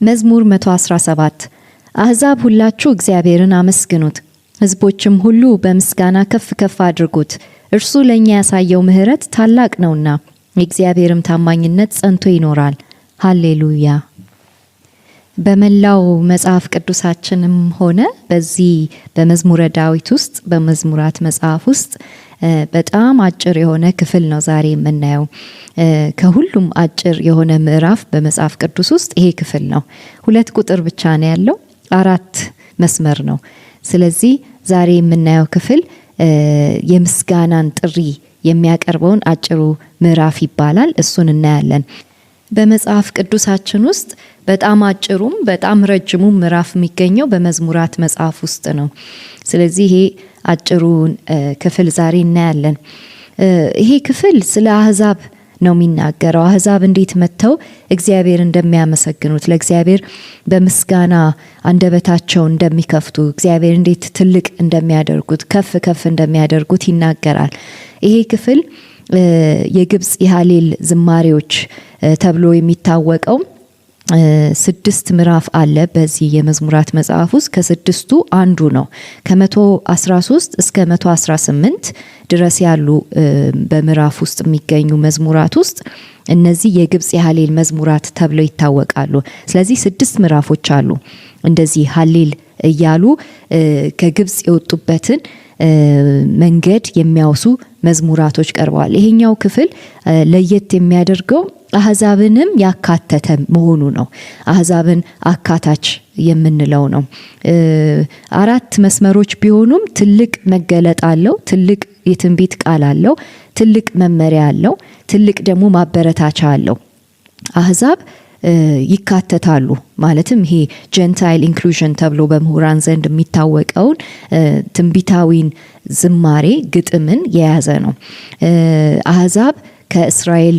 መዝሙር 117 አሕዛብ ሁላችሁ እግዚአብሔርን አመስግኑት፣ ሕዝቦችም ሁሉ በምስጋና ከፍ ከፍ አድርጉት። እርሱ ለኛ ያሳየው ምሕረት ታላቅ ነውና የእግዚአብሔርም ታማኝነት ጸንቶ ይኖራል። ሃሌሉያ። በመላው መጽሐፍ ቅዱሳችንም ሆነ በዚህ በመዝሙረ ዳዊት ውስጥ በመዝሙራት መጽሐፍ ውስጥ በጣም አጭር የሆነ ክፍል ነው ዛሬ የምናየው። ከሁሉም አጭር የሆነ ምዕራፍ በመጽሐፍ ቅዱስ ውስጥ ይሄ ክፍል ነው። 2 ቁጥር ብቻ ነው ያለው፣ 4 መስመር ነው። ስለዚህ ዛሬ የምናየው ክፍል የምስጋናን ጥሪ የሚያቀርበውን አጭሩ ምዕራፍ ይባላል። እሱን እናያለን። በመጽሐፍ ቅዱሳችን ውስጥ በጣም አጭሩም በጣም ረጅሙም ምዕራፍ የሚገኘው በመዝሙራት መጽሐፍ ውስጥ ነው። ስለዚህ ይሄ አጭሩን ክፍል ዛሬ እናያለን። ይሄ ክፍል ስለ አሕዛብ ነው የሚናገረው። አሕዛብ እንዴት መጥተው እግዚአብሔር እንደሚያመሰግኑት፣ ለእግዚአብሔር በምስጋና አንደበታቸው እንደሚከፍቱ፣ እግዚአብሔር እንዴት ትልቅ እንደሚያደርጉት፣ ከፍ ከፍ እንደሚያደርጉት ይናገራል። ይሄ ክፍል የግብጽ የሃሌል ዝማሬዎች ተብሎ የሚታወቀው 6 ምዕራፍ አለ በዚህ የመዝሙራት መጽሐፍ ውስጥ። ከ6ቱ አንዱ ነው። ከ113 እስከ 118 ድረስ ያሉ በምዕራፍ ውስጥ የሚገኙ መዝሙራት ውስጥ እነዚህ የግብጽ የሃሌል መዝሙራት ተብለው ይታወቃሉ። ስለዚህ 6 ምዕራፎች አሉ እንደዚህ ሃሌል እያሉ ከግብጽ የወጡበትን መንገድ የሚያወሱ መዝሙራቶች ቀርበዋል። ይሄኛው ክፍል ለየት የሚያደርገው አሕዛብንም ያካተተ መሆኑ ነው። አሕዛብን አካታች የምንለው ነው። 4 መስመሮች ቢሆኑም ትልቅ መገለጥ አለው። ትልቅ የትንቢት ቃል አለው። ትልቅ መመሪያ አለው። ትልቅ ደግሞ ማበረታቻ አለው። አሕዛብ ይካተታሉ። ማለትም ይሄ ጀንታይል ኢንክሉዥን ተብሎ በምሁራን ዘንድ የሚታወቀውን ትንቢታዊን ዝማሬ ግጥምን የያዘ ነው። አሕዛብ ከእስራኤል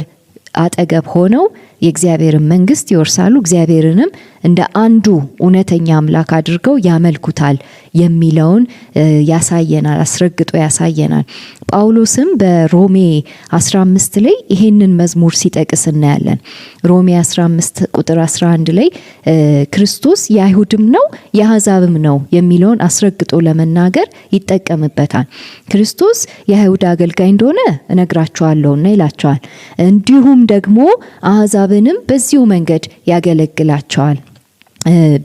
አጠገብ ሆነው የእግዚአብሔርን መንግስት ይወርሳሉ፣ እግዚአብሔርንም እንደ አንዱ እውነተኛ አምላክ አድርገው ያመልኩታል የሚለውን ያሳየናል፣ አስረግጦ ያሳየናል። ጳውሎስም በሮሜ 15 ላይ ይሄንን መዝሙር ሲጠቅስ እናያለን። ሮሜ 15 ቁጥር 11 ላይ ክርስቶስ የአይሁድም ነው የአሕዛብም ነው የሚለውን አስረግጦ ለመናገር ይጠቀምበታል። ክርስቶስ የአይሁድ አገልጋይ እንደሆነ እነግራቸዋለሁና ይላቸዋል። እንዲሁም ደግሞ አሕዛብንም በዚሁ መንገድ ያገለግላቸዋል።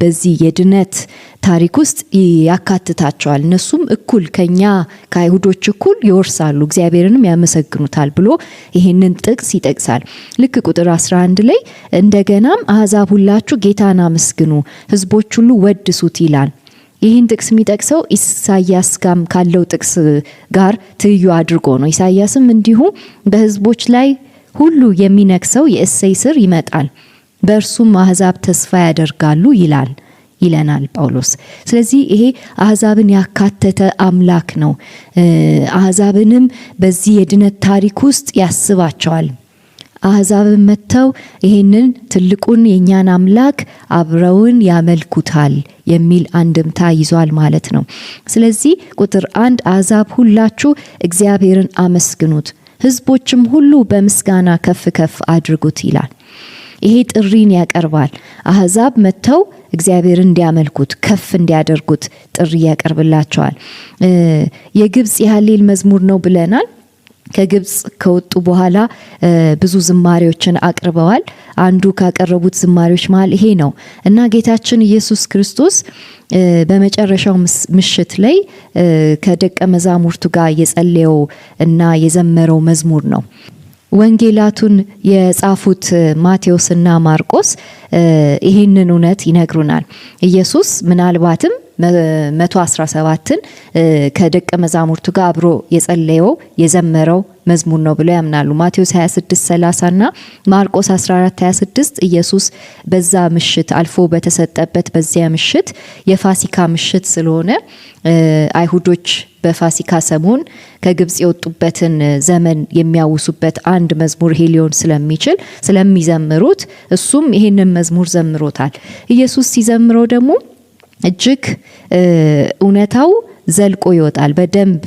በዚህ የድነት ታሪክ ውስጥ ያካትታቸዋል። እነሱም እኩል ከኛ ከአይሁዶች እኩል ይወርሳሉ፣ እግዚአብሔርንም ያመሰግኑታል ብሎ ይሄንን ጥቅስ ይጠቅሳል። ልክ ቁጥር 11 ላይ እንደገናም አሕዛብ ሁላችሁ ጌታን አመስግኑ፣ ሕዝቦች ሁሉ ወድሱት ይላል። ይህን ጥቅስ የሚጠቅሰው ኢሳያስ ጋም ካለው ጥቅስ ጋር ትይዩ አድርጎ ነው። ኢሳያስም እንዲሁ በሕዝቦች ላይ ሁሉ የሚነክሰው የእሴይ ስር ይመጣል፣ በእርሱም አሕዛብ ተስፋ ያደርጋሉ ይለናል ጳውሎስ። ስለዚህ ይሄ አሕዛብን ያካተተ አምላክ ነው። አሕዛብንም በዚህ የድነት ታሪክ ውስጥ ያስባቸዋል። አሕዛብን መጥተው ይሄንን ትልቁን የኛን አምላክ አብረውን ያመልኩታል የሚል አንድምታ ይዟል ማለት ነው። ስለዚህ ቁጥር 1 አሕዛብ ሁላችሁ እግዚአብሔርን አመስግኑት፣ ሕዝቦችም ሁሉ በምስጋና ከፍ ከፍ አድርጉት ይላል። ይሄ ጥሪን ያቀርባል። አሕዛብ መጥተው እግዚአብሔርን እንዲያመልኩት ከፍ እንዲያደርጉት ጥሪ ያቀርብላቸዋል። የግብጽ የሃሌል መዝሙር ነው ብለናል። ከግብጽ ከወጡ በኋላ ብዙ ዝማሬዎችን አቅርበዋል። አንዱ ካቀረቡት ዝማሬዎች መሃል ይሄ ነው እና ጌታችን ኢየሱስ ክርስቶስ በመጨረሻው ምሽት ላይ ከደቀ መዛሙርቱ ጋር የጸለየው እና የዘመረው መዝሙር ነው። ወንጌላቱን የጻፉት ማቴዎስና ማርቆስ ይህንን እውነት ይነግሩናል። ኢየሱስ ምናልባትም 117ን ከደቀ መዛሙርቱ ጋር አብሮ የጸለየው የዘመረው መዝሙር ነው ብለው ያምናሉ። ማቴዎስ 26:30 እና ማርቆስ 14:26 ኢየሱስ በዛ ምሽት አልፎ በተሰጠበት በዚያ ምሽት የፋሲካ ምሽት ስለሆነ አይሁዶች በፋሲካ ሰሞን ከግብጽ የወጡበትን ዘመን የሚያውሱበት አንድ መዝሙር ይሄ ሊሆን ስለሚችል ስለሚዘምሩት እሱም ይሄንን መዝሙር ዘምሮታል። ኢየሱስ ሲዘምረው ደግሞ እጅግ እውነታው ዘልቆ ይወጣል፣ በደንብ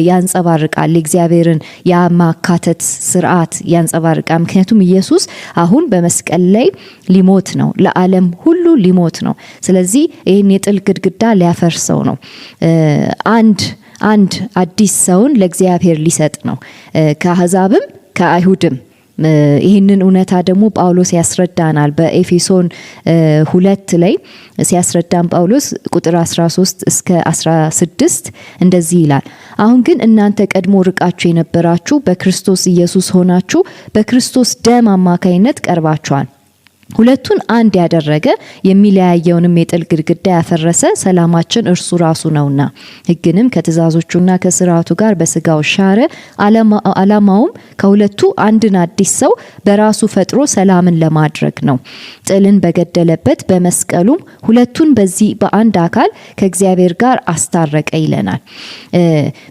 ያንጸባርቃል። እግዚአብሔርን ያማካተት ስርዓት ያንጸባርቃል። ምክንያቱም ኢየሱስ አሁን በመስቀል ላይ ሊሞት ነው፣ ለዓለም ሁሉ ሊሞት ነው። ስለዚህ ይህን የጥል ግድግዳ ሊያፈርሰው ነው። አንድ አዲስ ሰውን ለእግዚአብሔር ሊሰጥ ነው፣ ከአሕዛብም ከአይሁድም። ይህንን እውነታ ደግሞ ጳውሎስ ያስረዳናል። በኤፌሶን 2 ላይ ሲያስረዳን ጳውሎስ ቁጥር 13 እስከ 16 እንደዚህ ይላል። አሁን ግን እናንተ ቀድሞ ርቃችሁ የነበራችሁ በክርስቶስ ኢየሱስ ሆናችሁ በክርስቶስ ደም አማካይነት ቀርባችኋል። ሁለቱን አንድ ያደረገ የሚለያየውንም የጥል ግድግዳ ያፈረሰ ሰላማችን እርሱ ራሱ ነውና ሕግንም ከትእዛዞቹና ከስርዓቱ ጋር በስጋው ሻረ። ዓላማውም ከሁለቱ አንድን አዲስ ሰው በራሱ ፈጥሮ ሰላምን ለማድረግ ነው፣ ጥልን በገደለበት በመስቀሉም ሁለቱን በዚህ በአንድ አካል ከእግዚአብሔር ጋር አስታረቀ ይለናል።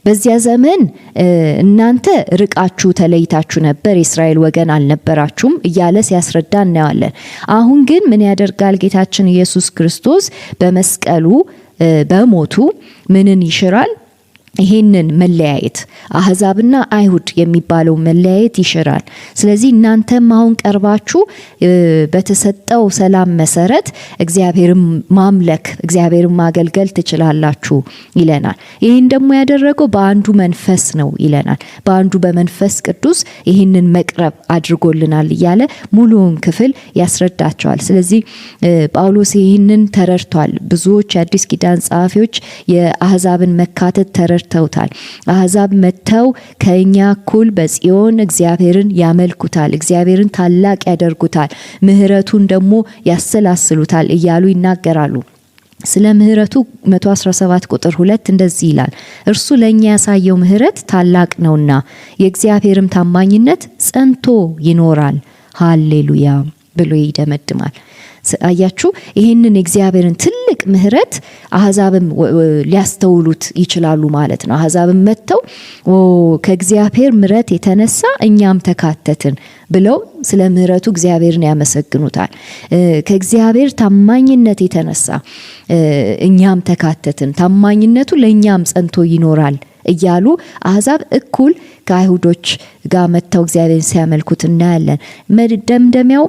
በዚያ ዘመን እናንተ ርቃችሁ ተለይታችሁ ነበር፣ የእስራኤል ወገን አልነበራችሁም እያለ ሲያስረዳ እናያለን። አሁን ግን ምን ያደርጋል? ጌታችን ኢየሱስ ክርስቶስ በመስቀሉ በሞቱ ምንን ይሽራል? ይሄንን መለያየት አሕዛብና አይሁድ የሚባለው መለያየት ይሽራል። ስለዚህ እናንተም አሁን ቀርባችሁ በተሰጠው ሰላም መሰረት እግዚአብሔርን ማምለክ እግዚአብሔርን ማገልገል ትችላላችሁ ይለናል። ይህን ደግሞ ያደረገው በአንዱ መንፈስ ነው ይለናል። በአንዱ በመንፈስ ቅዱስ ይህንን መቅረብ አድርጎልናል እያለ ሙሉውን ክፍል ያስረዳቸዋል። ስለዚህ ጳውሎስ ይህንን ተረድቷል። ብዙዎች የአዲስ ኪዳን ጸሐፊዎች የአሕዛብን መካተት ተውታል። አሕዛብ መጥተው ከኛ እኩል በጽዮን እግዚአብሔርን ያመልኩታል፣ እግዚአብሔርን ታላቅ ያደርጉታል፣ ምሕረቱን ደግሞ ያሰላስሉታል እያሉ ይናገራሉ። ስለ ምሕረቱ 117 ቁጥር 2 እንደዚህ ይላል። እርሱ ለኛ ያሳየው ምሕረት ታላቅ ነውና የእግዚአብሔርም ታማኝነት ጸንቶ ይኖራል፣ ሃሌሉያ ብሎ ይደመድማል። አያችሁ፣ ይህንን እግዚአብሔርን ትልቅ ምሕረት አሕዛብም ሊያስተውሉት ይችላሉ ማለት ነው። አሕዛብም መጥተው ከእግዚአብሔር ምሕረት የተነሳ እኛም ተካተትን ብለው ስለ ምሕረቱ እግዚአብሔርን ያመሰግኑታል። ከእግዚአብሔር ታማኝነት የተነሳ እኛም ተካተትን፣ ታማኝነቱ ለእኛም ጸንቶ ይኖራል እያሉ አሕዛብ እኩል ከአይሁዶች ጋር መጥተው እግዚአብሔርን ሲያመልኩት እናያለን። መደምደሚያው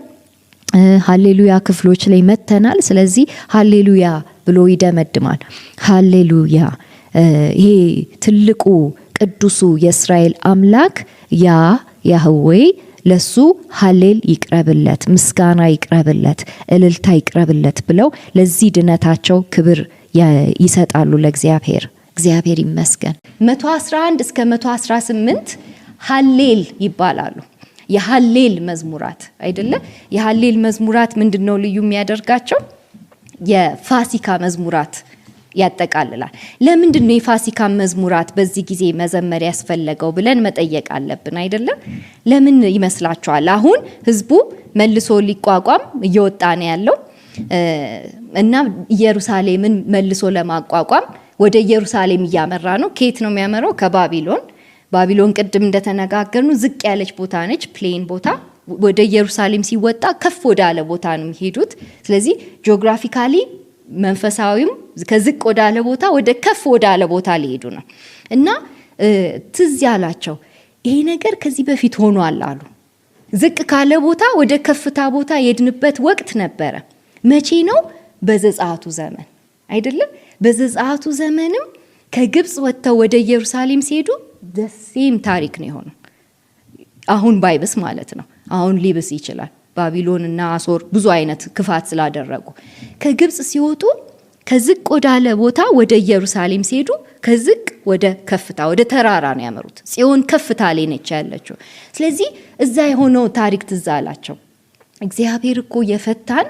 ሃሌሉያ ክፍሎች ላይ መተናል። ስለዚህ ሃሌሉያ ብሎ ይደመድማል። ሃሌሉያ ይሄ ትልቁ ቅዱሱ የእስራኤል አምላክ ያህዌ ለሱ ሃሌል ይቅረብለት፣ ምስጋና ይቅረብለት፣ እልልታ ይቅረብለት ብለው ለዚህ ድነታቸው ክብር ይሰጣሉ ለእግዚአብሔር። እግዚአብሔር ይመስገን። 111 እስከ 118 ሃሌል ይባላሉ። የሃሌል መዝሙራት አይደለ? የሃሌል መዝሙራት ምንድነው ልዩ የሚያደርጋቸው? የፋሲካ መዝሙራት ያጠቃልላል። ለምንድነው የፋሲካ መዝሙራት በዚህ ጊዜ መዘመር ያስፈለገው ብለን መጠየቅ አለብን አይደለ? ለምን ይመስላችኋል? አሁን ህዝቡ መልሶ ሊቋቋም እየወጣ ነው ያለው እና ኢየሩሳሌምን መልሶ ለማቋቋም ወደ ኢየሩሳሌም እያመራ ነው። ከየት ነው የሚያመራው? ከባቢሎን። ባቢሎን ቅድም እንደተነጋገርነው ዝቅ ያለች ቦታ ነች፣ ፕሌን ቦታ። ወደ ኢየሩሳሌም ሲወጣ ከፍ ወዳለ ቦታ ነው የሚሄዱት። ስለዚህ ጂኦግራፊካሊ መንፈሳዊም ከዝቅ ወዳለ ቦታ ወደ ከፍ ወዳለ ቦታ ሊሄዱ ነው እና ትዝ ያላቸው ይሄ ነገር ከዚህ በፊት ሆኗል አሉ። ዝቅ ካለ ቦታ ወደ ከፍታ ቦታ የሄድንበት ወቅት ነበረ። መቼ ነው? በዘጸአቱ ዘመን አይደለም? በዘጸአቱ ዘመንም ከግብጽ ወጥተው ወደ ኢየሩሳሌም ሲሄዱ ደሴም ታሪክ ነው የሆነው። አሁን ባይብስ ማለት ነው። አሁን ሊብስ ይችላል። ባቢሎን እና አሶር ብዙ አይነት ክፋት ስላደረጉ ከግብጽ ሲወጡ ከዝቅ ወዳለ ቦታ ወደ ኢየሩሳሌም ሲሄዱ ከዝቅ ወደ ከፍታ ወደ ተራራ ነው ያመሩት። ጽዮን ከፍታ ላይ ነች ያለችው። ስለዚህ እዛ የሆነው ታሪክ ትዝ አላቸው። እግዚአብሔር እኮ የፈታን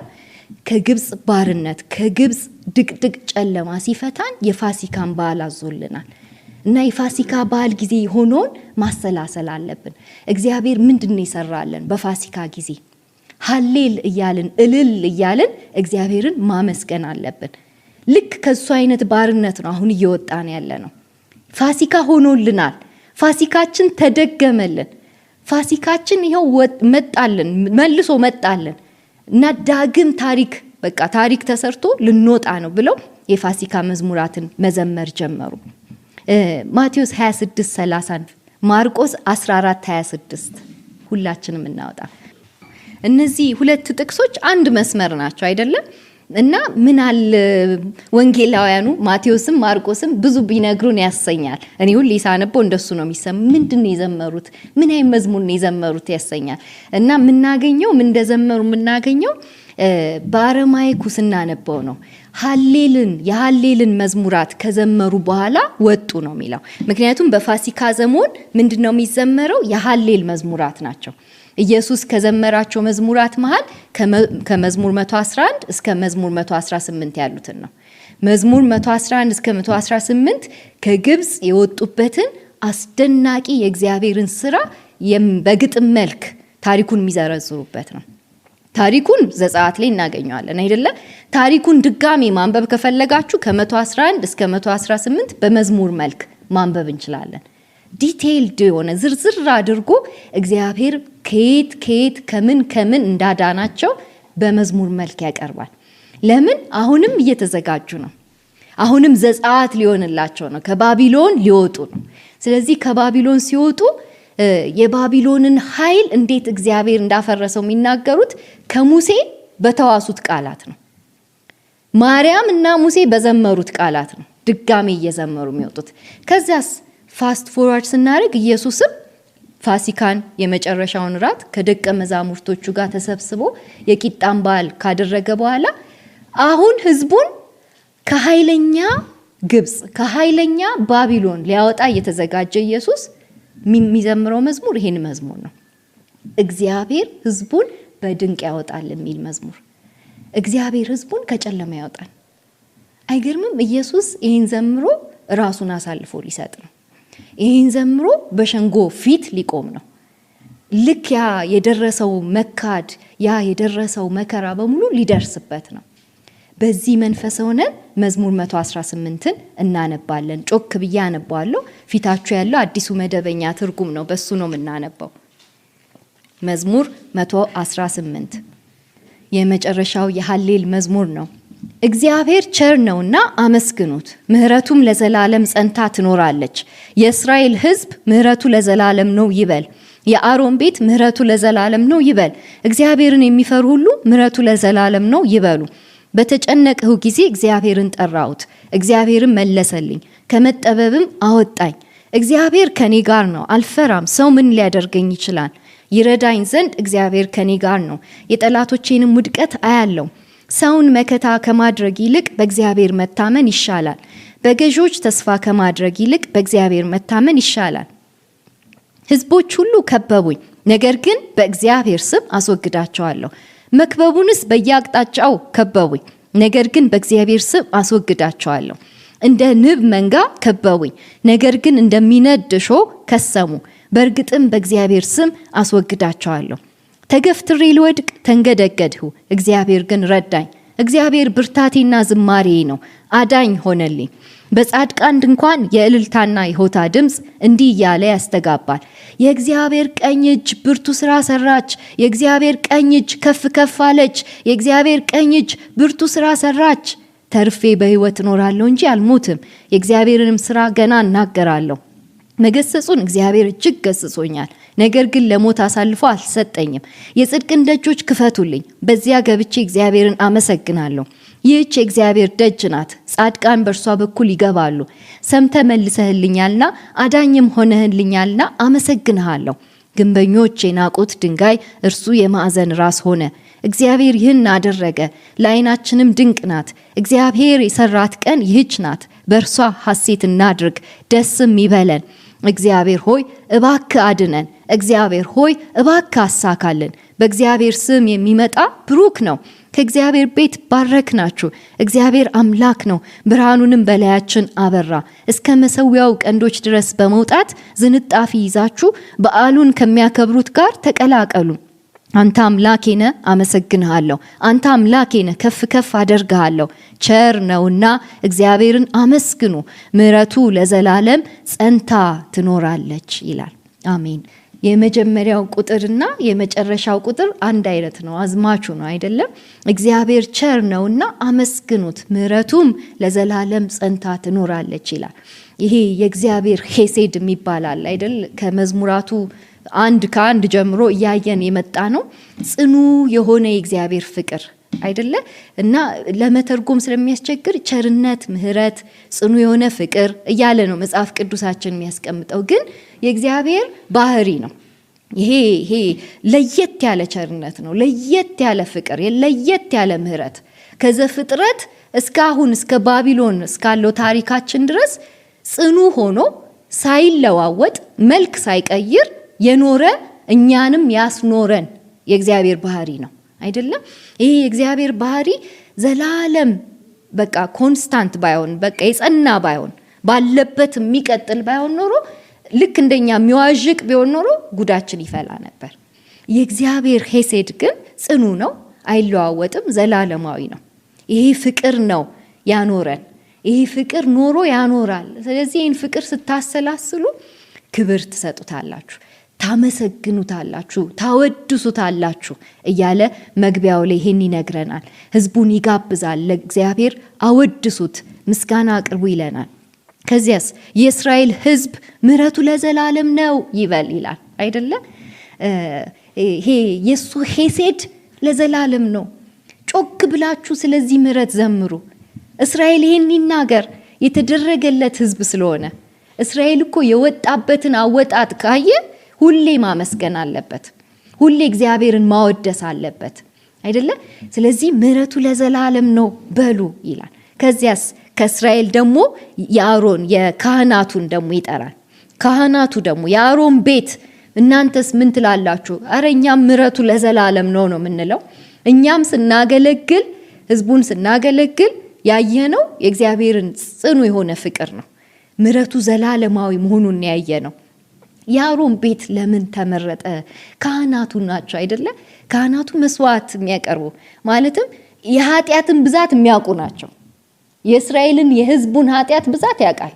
ከግብጽ ባርነት ከግብጽ ድቅድቅ ጨለማ ሲፈታን የፋሲካን በዓል አዞልናል እና የፋሲካ በዓል ጊዜ ሆኖን ማሰላሰል አለብን። እግዚአብሔር ምንድነው ይሰራልን በፋሲካ ጊዜ? ሃሌል እያልን እልል እያልን እግዚአብሔርን ማመስገን አለብን። ልክ ከሱ አይነት ባርነት ነው አሁን እየወጣን ያለ ነው። ፋሲካ ሆኖልናል። ፋሲካችን ተደገመልን። ፋሲካችን ይኸው መጣልን፣ መልሶ መጣልን እና ዳግም ታሪክ በቃ ታሪክ ተሰርቶ ልንወጣ ነው ብለው የፋሲካ መዝሙራትን መዘመር ጀመሩ። ማቴዎስ 26:30፣ ማርቆስ 14:26 ሁላችንም እናወጣ። እነዚህ ሁለት ጥቅሶች አንድ መስመር ናቸው አይደለም? እና ምን አለ ወንጌላውያኑ ማቴዎስም ማርቆስም ብዙ ቢነግሩን ያሰኛል። እኔ ሁሌ ሳነበው እንደሱ ነው የሚሰማ። ምንድነው የዘመሩት? ምን አይነት መዝሙር ነው የዘመሩት ያሰኛል። እና ምናገኘው ምን እንደዘመሩ ምናገኘው በአረማይኩ ስናነበው ነው። የሃሌልን መዝሙራት ከዘመሩ በኋላ ወጡ ነው የሚለው። ምክንያቱም በፋሲካ ዘመን ምንድነው የሚዘመረው? የሃሌል መዝሙራት ናቸው። ኢየሱስ ከዘመራቸው መዝሙራት መሃል ከመዝሙር 111 እስከ መዝሙር 118 ያሉትን ነው። መዝሙር 111 እስከ 118 ከግብጽ የወጡበትን አስደናቂ የእግዚአብሔርን ስራ በግጥም መልክ ታሪኩን የሚዘረዝሩበት ነው። ታሪኩን ዘጸአት ላይ እናገኘዋለን አይደለ? ታሪኩን ድጋሚ ማንበብ ከፈለጋችሁ ከ111 እስከ 118 በመዝሙር መልክ ማንበብ እንችላለን። ዲቴይልድ የሆነ ዝርዝር አድርጎ እግዚአብሔር ከየት ከምን እንዳዳናቸው በመዝሙር መልክ ያቀርባል። ለምን? አሁንም እየተዘጋጁ ነው። አሁንም ዘጸአት ሊሆንላቸው ነው። ከባቢሎን ሊወጡ ነው። ስለዚህ ከባቢሎን ሲወጡ የባቢሎንን ኃይል እንዴት እግዚአብሔር እንዳፈረሰው የሚናገሩት ከሙሴ በተዋሱት ቃላት ነው። ማርያም እና ሙሴ በዘመሩት ቃላት ነው ድጋሚ እየዘመሩ የሚወጡት። ከዛስ ፋስት ፎርዋርድ ስናደርግ ኢየሱስም ፋሲካን የመጨረሻውን ራት ከደቀ መዛሙርቶቹ ጋር ተሰብስቦ የቂጣን በዓል ካደረገ በኋላ አሁን ህዝቡን ከኃይለኛ ግብጽ ከኃይለኛ ባቢሎን ሊያወጣ እየተዘጋጀ ኢየሱስ የሚዘምረው መዝሙር ይሄን መዝሙር ነው። እግዚአብሔር ህዝቡን በድንቅ ያወጣል የሚል መዝሙር። እግዚአብሔር ህዝቡን ከጨለማ ያወጣል። አይገርምም? ኢየሱስ ይሄን ዘምሮ ራሱን አሳልፎ ሊሰጥ ነው። ይሄን ዘምሮ በሸንጎ ፊት ሊቆም ነው። ልክ ያ የደረሰው መካድ፣ ያ የደረሰው መከራ በሙሉ ሊደርስበት ነው። በዚህ መንፈስ ሆነን መዝሙር 118ን እናነባለን። ጮክ ብዬ አነባለሁ። ፊታችሁ ያለው አዲሱ መደበኛ ትርጉም ነው። በሱ ነው የምናነበው። መዝሙር 118 የመጨረሻው የሃሌል መዝሙር ነው። እግዚአብሔር ቸር ነውና አመስግኑት፣ ምህረቱም ለዘላለም ጸንታ ትኖራለች። የእስራኤል ሕዝብ ምህረቱ ለዘላለም ነው ይበል። የአሮን ቤት ምህረቱ ለዘላለም ነው ይበል። እግዚአብሔርን የሚፈሩ ሁሉ ምህረቱ ለዘላለም ነው ይበሉ። በተጨነቅሁ ጊዜ እግዚአብሔርን ጠራሁት፣ እግዚአብሔርን መለሰልኝ፣ ከመጠበብም አወጣኝ። እግዚአብሔር ከኔ ጋር ነው፣ አልፈራም። ሰው ምን ሊያደርገኝ ይችላል? ይረዳኝ ዘንድ እግዚአብሔር ከኔ ጋር ነው። የጠላቶቼንም ውድቀት አያለው። ሰውን መከታ ከማድረግ ይልቅ በእግዚአብሔር መታመን ይሻላል። በገዦች ተስፋ ከማድረግ ይልቅ በእግዚአብሔር መታመን ይሻላል። ሕዝቦች ሁሉ ከበቡኝ፣ ነገር ግን በእግዚአብሔር ስም አስወግዳቸዋለሁ። መክበቡንስ በየአቅጣጫው ከበቡኝ፣ ነገር ግን በእግዚአብሔር ስም አስወግዳቸዋለሁ። እንደ ንብ መንጋ ከበቡኝ፣ ነገር ግን እንደሚነድ እሾህ ከሰሙ። በእርግጥም በእግዚአብሔር ስም አስወግዳቸዋለሁ። ተገፍትሬ ልወድቅ ተንገደገድሁ፣ እግዚአብሔር ግን ረዳኝ። እግዚአብሔር ብርታቴና ዝማሬ ነው፣ አዳኝ ሆነልኝ። በጻድቃን ድንኳን የእልልታና የሆታ ድምፅ እንዲህ እያለ ያስተጋባል። የእግዚአብሔር ቀኝ እጅ ብርቱ ስራ ሰራች። የእግዚአብሔር ቀኝ እጅ ከፍ ከፍ አለች። የእግዚአብሔር ቀኝ እጅ ብርቱ ስራ ሰራች። ተርፌ በሕይወት እኖራለሁ እንጂ አልሞትም፣ የእግዚአብሔርንም ስራ ገና እናገራለሁ። መገሰጹን እግዚአብሔር እጅግ ገስጾኛል፣ ነገር ግን ለሞት አሳልፎ አልሰጠኝም። የጽድቅን ደጆች ክፈቱልኝ፣ በዚያ ገብቼ እግዚአብሔርን አመሰግናለሁ። ይህች የእግዚአብሔር ደጅ ናት፣ ጻድቃን በእርሷ በኩል ይገባሉ። ሰምተ መልሰህልኛልና አዳኝም ሆነህልኛልና አመሰግንሃለሁ። ግንበኞች የናቁት ድንጋይ እርሱ የማዕዘን ራስ ሆነ። እግዚአብሔር ይህን አደረገ፣ ለዓይናችንም ድንቅ ናት። እግዚአብሔር የሰራት ቀን ይህች ናት፣ በእርሷ ሐሴት እናድርግ፣ ደስም ይበለን። እግዚአብሔር ሆይ እባክህ አድነን፣ እግዚአብሔር ሆይ እባክህ አሳካልን። በእግዚአብሔር ስም የሚመጣ ብሩክ ነው። ከእግዚአብሔር ቤት ባረክናችሁ። እግዚአብሔር አምላክ ነው፣ ብርሃኑንም በላያችን አበራ። እስከ መሰዊያው ቀንዶች ድረስ በመውጣት ዝንጣፊ ይዛችሁ በዓሉን ከሚያከብሩት ጋር ተቀላቀሉ። አንተ አምላኬ ነህ፣ አመሰግንሃለሁ። አንተ አምላኬ ነህ፣ ከፍ ከፍ አደርግሃለሁ። ቸር ነውና እግዚአብሔርን አመስግኑ፣ ምሕረቱ ለዘላለም ጸንታ ትኖራለች ይላል። አሜን። የመጀመሪያው ቁጥርና የመጨረሻው ቁጥር አንድ አይነት ነው፣ አዝማቹ ነው አይደለም? እግዚአብሔር ቸር ነውና አመስግኑት ምሕረቱም ለዘላለም ጸንታ ትኖራለች ይላል። ይሄ የእግዚአብሔር ሄሴድ የሚባላል አይደል? ከመዝሙራቱ ከአንድ ጀምሮ እያየን የመጣ ነው። ጽኑ የሆነ የእግዚአብሔር ፍቅር አይደለ? እና ለመተርጎም ስለሚያስቸግር ቸርነት፣ ምሕረት፣ ጽኑ የሆነ ፍቅር እያለ ነው መጽሐፍ ቅዱሳችን የሚያስቀምጠው። ግን የእግዚአብሔር ባህሪ ነው ይሄ ለየት ያለ ቸርነት ነው፣ ለየት ያለ ፍቅር፣ ለየት ያለ ምሕረት ከዘፍጥረት እስካሁን እስከ ባቢሎን እስካለው ታሪካችን ድረስ ጽኑ ሆኖ ሳይለዋወጥ መልክ ሳይቀይር የኖረ እኛንም ያስኖረን የእግዚአብሔር ባህሪ ነው አይደለም? ይሄ የእግዚአብሔር ባህሪ ዘላለም በቃ ኮንስታንት ባይሆን በቃ የጸና ባይሆን ባለበት የሚቀጥል ባይሆን ኖሮ ልክ እንደኛ የሚዋዥቅ ቢሆን ኖሮ ጉዳችን ይፈላ ነበር። የእግዚአብሔር ሄሴድ ግን ጽኑ ነው፣ አይለዋወጥም፣ ዘላለማዊ ነው። ይሄ ፍቅር ነው ያኖረን። ይሄ ፍቅር ኖሮ ያኖራል። ስለዚህ ይህን ፍቅር ስታሰላስሉ ክብር ትሰጡታላችሁ፣ ታመሰግኑታላችሁ፣ ታወድሱታላችሁ እያለ መግቢያው ላይ ይሄን ይነግረናል። ህዝቡን ይጋብዛል። ለእግዚአብሔር አወድሱት፣ ምስጋና አቅርቡ ይለናል። ከዚያስ የእስራኤል ህዝብ ምሕረቱ ለዘላለም ነው ይበል ይላል አይደለ? ይሄ የሱ ሄሴድ ለዘላለም ነው። ጮክ ብላችሁ ስለዚህ ምሕረት ዘምሩ። እስራኤል ይሄን ይናገር፣ የተደረገለት ህዝብ ስለሆነ። እስራኤል እኮ የወጣበትን አወጣጥ ካየ ሁሌ ማመስገን አለበት፣ ሁሌ እግዚአብሔርን ማወደስ አለበት አይደለ? ስለዚህ ምሕረቱ ለዘላለም ነው በሉ ይላል። ከዚያስ ከእስራኤል ደግሞ የአሮን የካህናቱን ደግሞ ይጠራል። ካህናቱ ደግሞ የአሮን ቤት እናንተስ ምን ትላላችሁ? አረ እኛም ምሕረቱ ለዘላለም ነው የምንለው። እኛም ስናገለግል ህዝቡን ስናገለግል ያየነው የእግዚአብሔርን ጽኑ የሆነ ፍቅር ነው። ምሕረቱ ዘላለማዊ መሆኑን ያየነው። የአሮን ቤት ለምን ተመረጠ? ካህናቱ ናቸው አይደለ? ካህናቱ መስዋዕት የሚያቀርቡ ማለትም የኃጢአትን ብዛት የሚያውቁ ናቸው። የእስራኤልን የህዝቡን ኃጢአት ብዛት ያውቃል።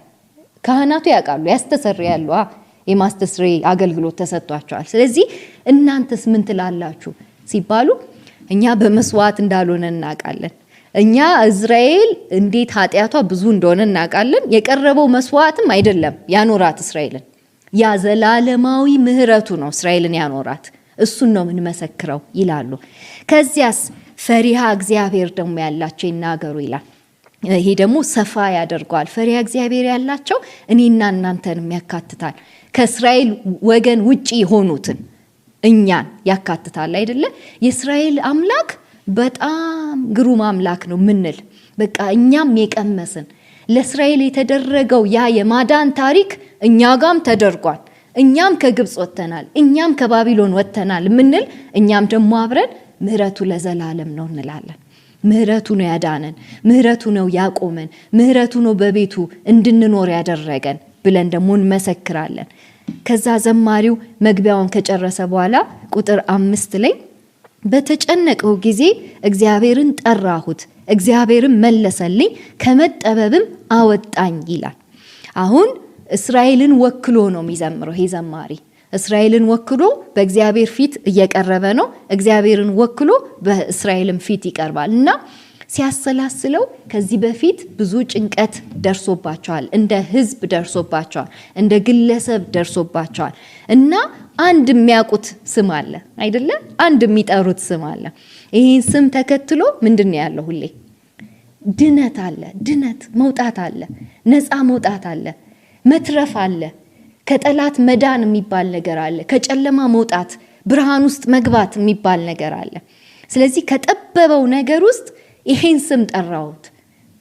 ካህናቱ ያውቃሉ፣ ያስተሰርያሉ። የማስተስረይ አገልግሎት ተሰጥቷቸዋል። ስለዚህ እናንተስ ምን ትላላችሁ ሲባሉ እኛ በመስዋዕት እንዳልሆነ እናውቃለን። እኛ እስራኤል እንዴት ኃጢአቷ ብዙ እንደሆነ እናውቃለን። የቀረበው መስዋዕትም አይደለም ያኖራት እስራኤልን፣ ያ ዘላለማዊ ምሕረቱ ነው እስራኤልን ያኖራት። እሱን ነው የምንመሰክረው ይላሉ። ከዚያስ ፈሪሃ እግዚአብሔር ደግሞ ያላቸው ይናገሩ ይላል። ይሄ ደግሞ ሰፋ ያደርገዋል። ፈሪሃ እግዚአብሔር ያላቸው እኔና እናንተንም ያካትታል። ከእስራኤል ወገን ውጪ የሆኑትን እኛን ያካትታል አይደለ? የእስራኤል አምላክ በጣም ግሩም አምላክ ነው ምንል በቃ እኛም የቀመስን ለእስራኤል የተደረገው ያ የማዳን ታሪክ እኛ ጋም ተደርጓል። እኛም ከግብጽ ወጥተናል፣ እኛም ከባቢሎን ወጥተናል ምንል እኛም ደግሞ አብረን ምሕረቱ ለዘላለም ነው እንላለን። ምሕረቱ ነው ያዳነን፣ ምሕረቱ ነው ያቆመን፣ ምሕረቱ ነው በቤቱ እንድንኖር ያደረገን ብለን ደግሞ እንመሰክራለን። ከዛ ዘማሪው መግቢያውን ከጨረሰ በኋላ ቁጥር 5 ላይ በተጨነቀው ጊዜ እግዚአብሔርን ጠራሁት፣ እግዚአብሔርን መለሰልኝ፣ ከመጠበብም አወጣኝ ይላል። አሁን እስራኤልን ወክሎ ነው የሚዘምረው ይሄ ዘማሪ። እስራኤልን ወክሎ በእግዚአብሔር ፊት እየቀረበ ነው። እግዚአብሔርን ወክሎ በእስራኤልም ፊት ይቀርባል እና ሲያሰላስለው ከዚህ በፊት ብዙ ጭንቀት ደርሶባቸዋል፣ እንደ ህዝብ ደርሶባቸዋል፣ እንደ ግለሰብ ደርሶባቸዋል እና አንድ የሚያውቁት ስም አለ አይደለ? አንድ የሚጠሩት ስም አለ። ይህን ስም ተከትሎ ምንድን ነው ያለው? ሁሌ ድነት አለ፣ ድነት መውጣት አለ፣ ነፃ መውጣት አለ፣ መትረፍ አለ፣ ከጠላት መዳን የሚባል ነገር አለ፣ ከጨለማ መውጣት ብርሃን ውስጥ መግባት የሚባል ነገር አለ። ስለዚህ ከጠበበው ነገር ውስጥ ይሄን ስም ጠራሁት፣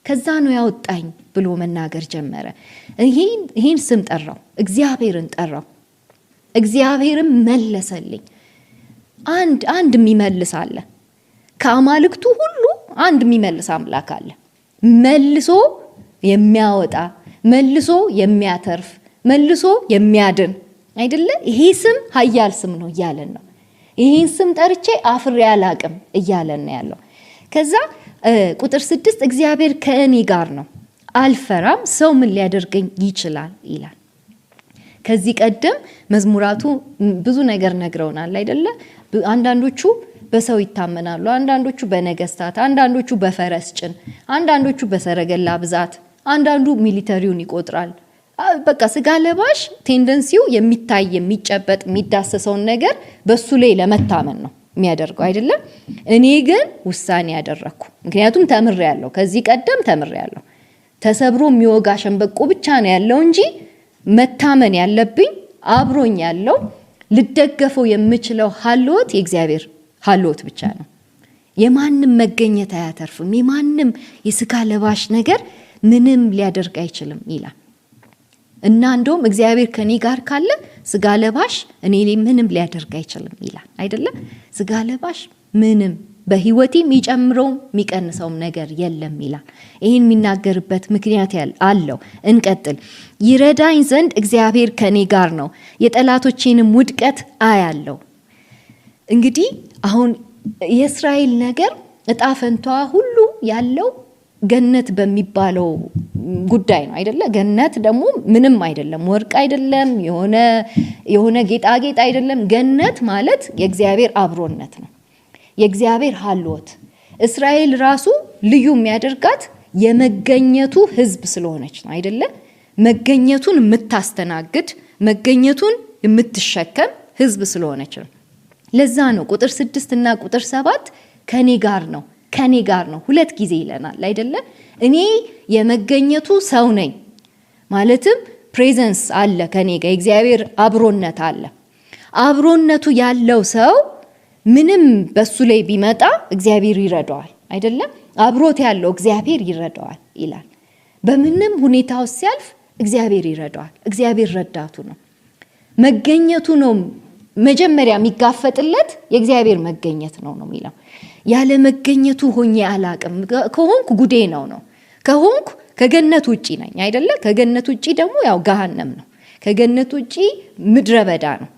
ከዛ ነው ያወጣኝ ብሎ መናገር ጀመረ። ይሄን ስም ጠራው፣ እግዚአብሔርን ጠራው፣ እግዚአብሔርም መለሰልኝ። አንድ የሚመልስ አለ። ከአማልክቱ ሁሉ አንድ የሚመልስ አምላክ አለ። መልሶ የሚያወጣ፣ መልሶ የሚያተርፍ፣ መልሶ የሚያድን አይደለ? ይሄ ስም ኃያል ስም ነው እያለን ነው። ይሄን ስም ጠርቼ አፍሬ አላቅም እያለን ነው ያለው። ከዛ ቁጥር 6 እግዚአብሔር ከእኔ ጋር ነው፣ አልፈራም፣ ሰው ምን ሊያደርገኝ ይችላል ይላል። ከዚህ ቀደም መዝሙራቱ ብዙ ነገር ነግረውናል አይደለ? አንዳንዶቹ በሰው ይታመናሉ፣ አንዳንዶቹ በነገስታት፣ አንዳንዶቹ በፈረስ ጭን፣ አንዳንዶቹ በሰረገላ ብዛት፣ አንዳንዱ ሚሊተሪውን ይቆጥራል። በቃ ስጋ ለባሽ ቴንደንሲው የሚታይ የሚጨበጥ የሚዳሰሰውን ነገር በሱ ላይ ለመታመን ነው የሚያደርገው አይደለም። እኔ ግን ውሳኔ ያደረኩ፣ ምክንያቱም ተምሬያለሁ፣ ከዚህ ቀደም ተምሬያለሁ። ተሰብሮ የሚወጋ ሸንበቆ ብቻ ነው ያለው እንጂ መታመን ያለብኝ አብሮኝ ያለው ልደገፈው የምችለው ሀልወት የእግዚአብሔር ሀልወት ብቻ ነው። የማንም መገኘት አያተርፍም፣ የማንም የስጋ ለባሽ ነገር ምንም ሊያደርግ አይችልም ይላል። እና እንደውም እግዚአብሔር ከኔ ጋር ካለ ስጋ ለባሽ እኔ ላይ ምንም ሊያደርግ አይችልም ይላል አይደለም። ስጋ ለባሽ ምንም በህይወቴ የሚጨምረው የሚቀንሰውም ነገር የለም ይላል። ይህን የሚናገርበት ምክንያት አለው። እንቀጥል። ይረዳኝ ዘንድ እግዚአብሔር ከኔ ጋር ነው፣ የጠላቶቼንም ውድቀት አያለው። እንግዲህ አሁን የእስራኤል ነገር እጣ ፈንታ ሁሉ ያለው ገነት በሚባለው ጉዳይ ነው አይደለ? ገነት ደግሞ ምንም አይደለም፣ ወርቅ አይደለም፣ የሆነ ጌጣጌጥ አይደለም። ገነት ማለት የእግዚአብሔር አብሮነት ነው፣ የእግዚአብሔር ሀልወት። እስራኤል ራሱ ልዩ የሚያደርጋት የመገኘቱ ህዝብ ስለሆነች ነው አይደለ? መገኘቱን የምታስተናግድ መገኘቱን የምትሸከም ህዝብ ስለሆነች ነው። ለዛ ነው ቁጥር 6 እና ቁጥር 7 ከኔ ጋር ነው ከኔ ጋር ነው ሁለት ጊዜ ይለናል አይደለ? እኔ የመገኘቱ ሰው ነኝ ማለትም ፕሬዘንስ አለ ከኔ ጋር፣ የእግዚአብሔር አብሮነት አለ። አብሮነቱ ያለው ሰው ምንም በሱ ላይ ቢመጣ እግዚአብሔር ይረዳዋል አይደለ? አብሮት ያለው እግዚአብሔር ይረዳዋል ይላል። በምንም ሁኔታ ውስጥ ሲያልፍ እግዚአብሔር ይረዳዋል። እግዚአብሔር ረዳቱ ነው። መገኘቱ ነው መጀመሪያ የሚጋፈጥለት የእግዚአብሔር መገኘት ነው የሚለው። ያለ መገኘቱ ሆኜ አላቅም፣ ከሆንኩ ጉዴ ነው ከሆንኩ ከገነት ውጪ ነኝ አይደለ? ከገነት ውጪ ደግሞ ያው ገሃነም ነው። ከገነት ውጪ ምድረ በዳ ነው።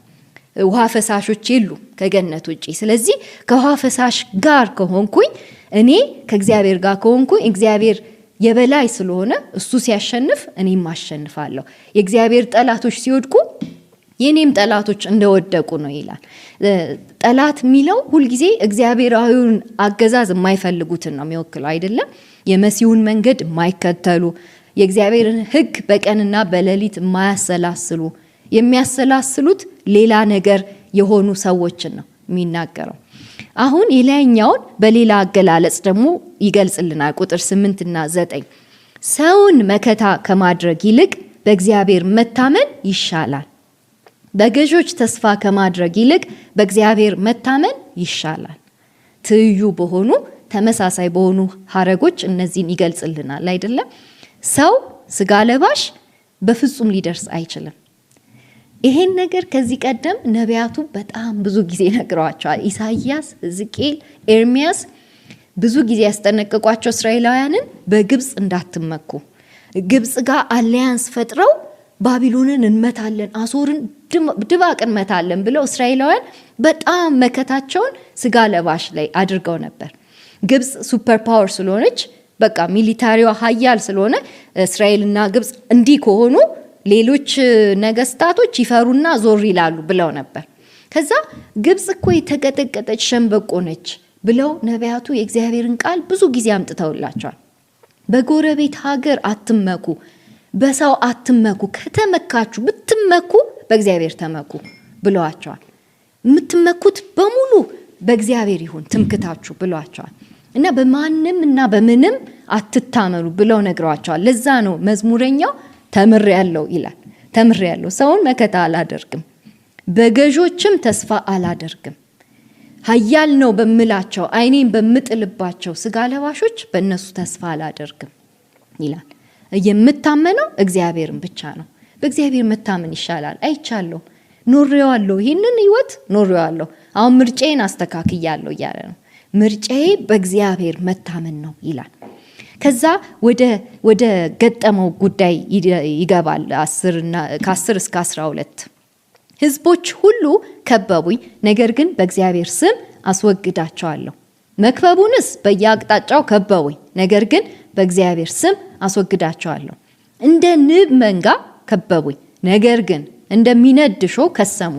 ውሃ ፈሳሾች የሉ ከገነት ውጪ። ስለዚህ ከውሃ ፈሳሽ ጋር ከሆንኩኝ፣ እኔ ከእግዚአብሔር ጋር ከሆንኩኝ እግዚአብሔር የበላይ ስለሆነ እሱ ሲያሸንፍ እኔም አሸንፋለሁ። የእግዚአብሔር ጠላቶች ሲወድቁ የኔም ጠላቶች እንደወደቁ ነው ይላል። ጠላት የሚለው ሁልጊዜ እግዚአብሔራዊውን አገዛዝ የማይፈልጉትን ነው የሚወክለው አይደለም። የመሲሁን መንገድ የማይከተሉ፣ የእግዚአብሔርን ሕግ በቀንና በሌሊት የማያሰላስሉ፣ የሚያሰላስሉት ሌላ ነገር የሆኑ ሰዎችን ነው የሚናገረው። አሁን የላይኛውን በሌላ አገላለጽ ደግሞ ይገልጽልናል። ቁጥር 8 እና 9 ሰውን መከታ ከማድረግ ይልቅ በእግዚአብሔር መታመን ይሻላል። በገዦች ተስፋ ከማድረግ ይልቅ በእግዚአብሔር መታመን ይሻላል። ትይዩ በሆኑ ተመሳሳይ በሆኑ ሐረጎች እነዚህን ይገልጽልናል አይደለም። ሰው ስጋ ለባሽ በፍጹም ሊደርስ አይችልም። ይሄን ነገር ከዚህ ቀደም ነቢያቱ በጣም ብዙ ጊዜ ነግረዋቸዋል። ኢሳይያስ፣ ሕዝቅኤል፣ ኤርሚያስ ብዙ ጊዜ ያስጠነቀቋቸው እስራኤላውያንን በግብፅ እንዳትመኩ፣ ግብፅ ጋር አሊያንስ ፈጥረው ባቢሎንን እንመታለን፣ አሶርን ድባቅ እንመታለን ብለው እስራኤላውያን በጣም መከታቸውን ስጋ ለባሽ ላይ አድርገው ነበር። ግብፅ ሱፐር ፓወር ስለሆነች በቃ ሚሊታሪዋ ሀያል ስለሆነ እስራኤልና ግብፅ እንዲህ ከሆኑ ሌሎች ነገስታቶች ይፈሩና ዞር ይላሉ ብለው ነበር። ከዛ ግብፅ እኮ የተቀጠቀጠች ሸንበቆ ነች ብለው ነቢያቱ የእግዚአብሔርን ቃል ብዙ ጊዜ አምጥተውላቸዋል። በጎረቤት ሀገር አትመኩ፣ በሰው አትመኩ፣ ከተመካችሁ ብትመኩ በእግዚአብሔር ተመኩ ብለዋቸዋል። የምትመኩት በሙሉ በእግዚአብሔር ይሁን ትምክታችሁ ብለዋቸዋል። እና በማንም እና በምንም አትታመኑ ብለው ነግረዋቸዋል። ለዛ ነው መዝሙረኛው ተምሬያለሁ ይላል። ተምሬያለሁ፣ ሰውን መከታ አላደርግም፣ በገዦችም ተስፋ አላደርግም፣ ኃያል ነው በምላቸው ዓይኔን በምጥልባቸው ስጋ ለባሾች በእነሱ ተስፋ አላደርግም ይላል። የምታመነው እግዚአብሔርን ብቻ ነው። በእግዚአብሔር መታመን ይሻላል። አይቻለሁ፣ ኖሬዋለሁ፣ ይህንን ህይወት ኖሬዋለሁ፣ አሁን ምርጫዬን አስተካክያለሁ እያለ ነው። ምርጫዬ በእግዚአብሔር መታመን ነው ይላል። ከዛ ወደ ገጠመው ጉዳይ ይገባል። ከ10 እስከ 12 ህዝቦች ሁሉ ከበቡኝ፣ ነገር ግን በእግዚአብሔር ስም አስወግዳቸዋለሁ። መክበቡንስ በየአቅጣጫው ከበቡኝ፣ ነገር ግን በእግዚአብሔር ስም አስወግዳቸዋለሁ። እንደ ንብ መንጋ ከበቡኝ፣ ነገር ግን እንደሚነድሾ ከሰሙ፣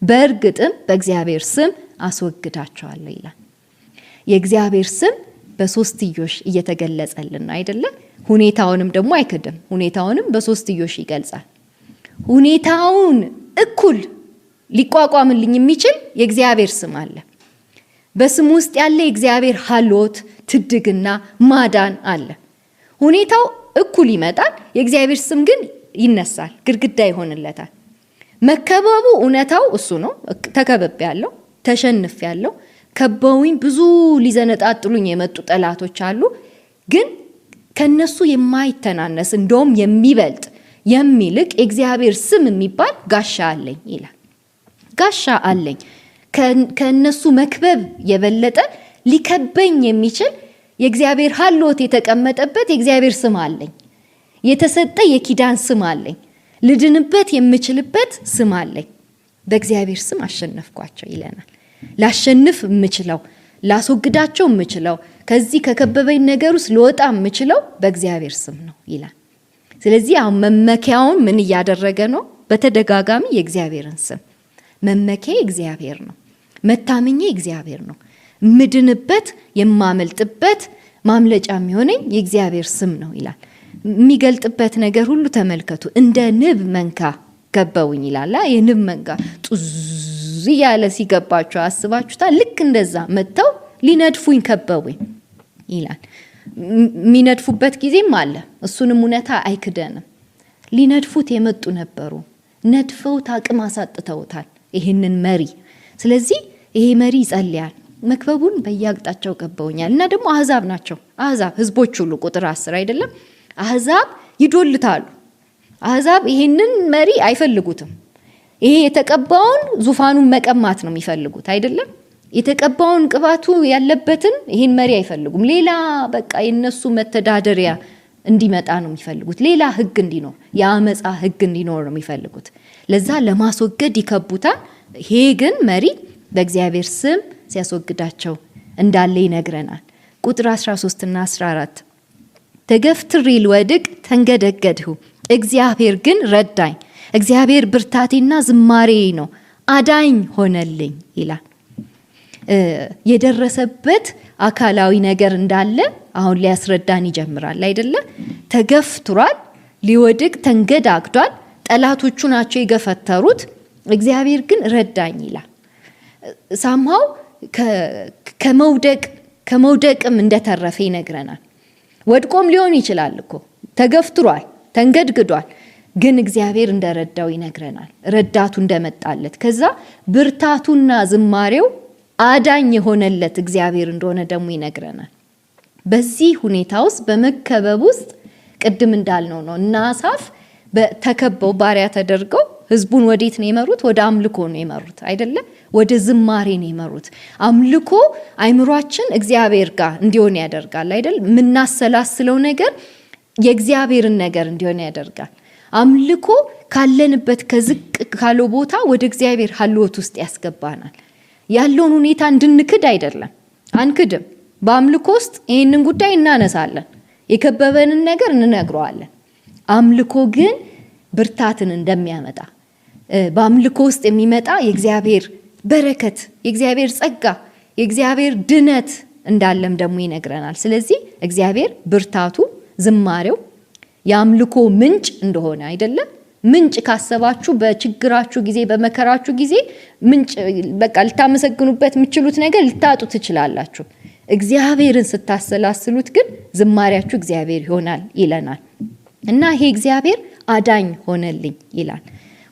በእርግጥም በእግዚአብሔር ስም አስወግዳቸዋለሁ ይላል። የእግዚአብሔር ስም በሶስትዮሽ እየተገለጸልን አይደለ? ሁኔታውንም ደግሞ አይክድም። ሁኔታውንም በሶስትዮሽ ይገልጻል። ሁኔታውን እኩል ሊቋቋምልኝ የሚችል የእግዚአብሔር ስም አለ። በስሙ ውስጥ ያለ የእግዚአብሔር ሀልዎት፣ ትድግና፣ ማዳን አለ። ሁኔታው እኩል ይመጣል፣ የእግዚአብሔር ስም ግን ይነሳል፣ ግድግዳ ይሆንለታል። መከበቡ እውነታው እሱ ነው። ተከብቤያለሁ፣ ተሸንፌያለሁ፣ ከበውኝ ብዙ ሊዘነጣጥሉኝ የመጡ ጠላቶች አሉ። ግን ከነሱ የማይተናነስ እንደውም የሚበልጥ የሚልቅ የእግዚአብሔር ስም የሚባል ጋሻ አለኝ ይላል። ጋሻ አለኝ። ከነሱ መክበብ የበለጠ ሊከበኝ የሚችል የእግዚአብሔር ሀልዎት የተቀመጠበት የእግዚአብሔር ስም አለኝ። የተሰጠ የኪዳን ስም አለኝ። ልድንበት የምችልበት ስም አለኝ። በእግዚአብሔር ስም አሸነፍኳቸው ይለናል። ላሸንፍ የምችለው፣ ላስወግዳቸው የምችለው፣ ከዚህ ከከበበኝ ነገር ውስጥ ልወጣ የምችለው በእግዚአብሔር ስም ነው ይላል። ስለዚህ አሁን መመኪያውን ምን እያደረገ ነው? በተደጋጋሚ የእግዚአብሔርን ስም መመኪያ እግዚአብሔር ነው፣ መታመኛ እግዚአብሔር ነው፣ ምድንበት የማመልጥበት ማምለጫ የሚሆነኝ የእግዚአብሔር ስም ነው ይላል። የሚገልጥበት ነገር ሁሉ ተመልከቱ። እንደ ንብ መንካ ከበውኝ ይላል። የንብ መንጋ ጡዝ ያለ ሲገባቸው አስባችሁታል? ልክ እንደዛ መጥተው ሊነድፉኝ ከበውኝ ይላል። የሚነድፉበት ጊዜም አለ። እሱንም እውነታ አይክደንም። ሊነድፉት የመጡ ነበሩ። ነድፈውት አቅም አሳጥተውታል ይህንን መሪ። ስለዚህ ይሄ መሪ ይጸልያል። መክበቡን በየአቅጣጫው ከበውኛል። እና ደግሞ አህዛብ ናቸው። አህዛብ ህዝቦች ሁሉ ቁጥር 10 አይደለም? አህዛብ ይዶልታሉ። አህዛብ ይሄንን መሪ አይፈልጉትም። ይሄ የተቀባውን ዙፋኑን መቀማት ነው የሚፈልጉት አይደለም? የተቀባውን ቅባቱ ያለበትን ይሄን መሪ አይፈልጉም። ሌላ በቃ የነሱ መተዳደሪያ እንዲመጣ ነው የሚፈልጉት። ሌላ ህግ እንዲኖር፣ የአመፃ ህግ እንዲኖር ነው የሚፈልጉት። ለዛ ለማስወገድ ይከቡታል። ይሄ ግን መሪ በእግዚአብሔር ስም ሲያስወግዳቸው እንዳለ ይነግረናል። ቁጥር 13 እና 14 ተገፍትሬ ልወድቅ ተንገደገድሁ፣ እግዚአብሔር ግን ረዳኝ። እግዚአብሔር ብርታቴና ዝማሬ ነው፣ አዳኝ ሆነልኝ ይላል። የደረሰበት አካላዊ ነገር እንዳለ አሁን ሊያስረዳን ይጀምራል አይደለ? ተገፍትሯል፣ ሊወድቅ ተንገዳግዷል። ጠላቶቹ ናቸው የገፈተሩት፣ እግዚአብሔር ግን ረዳኝ ይላል። ሳምሃው ከመውደቅም እንደተረፈ ይነግረናል። ወድቆም ሊሆን ይችላል እኮ ተገፍትሯል፣ ተንገድግዷል፣ ግን እግዚአብሔር እንደረዳው ይነግረናል። ረዳቱ እንደመጣለት፣ ከዛ ብርታቱና ዝማሬው አዳኝ የሆነለት እግዚአብሔር እንደሆነ ደግሞ ይነግረናል። በዚህ ሁኔታ ውስጥ በመከበብ ውስጥ ቅድም እንዳልነው ነው እና አሳፍ ተከበው ባሪያ ተደርገው ህዝቡን ወዴት ነው የመሩት? ወደ አምልኮ ነው የመሩት አይደለ? ወደ ዝማሬ ነው የመሩት። አምልኮ አይምሯችን እግዚአብሔር ጋር እንዲሆን ያደርጋል አይደል? የምናሰላስለው ነገር የእግዚአብሔርን ነገር እንዲሆን ያደርጋል። አምልኮ ካለንበት ከዝቅ ካለው ቦታ ወደ እግዚአብሔር ሀልዎት ውስጥ ያስገባናል። ያለውን ሁኔታ እንድንክድ አይደለም፣ አንክድም። በአምልኮ ውስጥ ይህንን ጉዳይ እናነሳለን፣ የከበበንን ነገር እንነግረዋለን። አምልኮ ግን ብርታትን እንደሚያመጣ፣ በአምልኮ ውስጥ የሚመጣ የእግዚአብሔር በረከት፣ የእግዚአብሔር ጸጋ፣ የእግዚአብሔር ድነት እንዳለም ደግሞ ይነግረናል። ስለዚህ እግዚአብሔር ብርታቱ፣ ዝማሬው የአምልኮ ምንጭ እንደሆነ አይደለም? ምንጭ ካሰባችሁ በችግራችሁ ጊዜ በመከራችሁ ጊዜ ምንጭ በቃ ልታመሰግኑበት የምትችሉት ነገር ልታጡ ትችላላችሁ። እግዚአብሔርን ስታሰላስሉት ግን ዝማሬያችሁ እግዚአብሔር ይሆናል ይለናል። እና ይሄ እግዚአብሔር አዳኝ ሆነልኝ ይላል።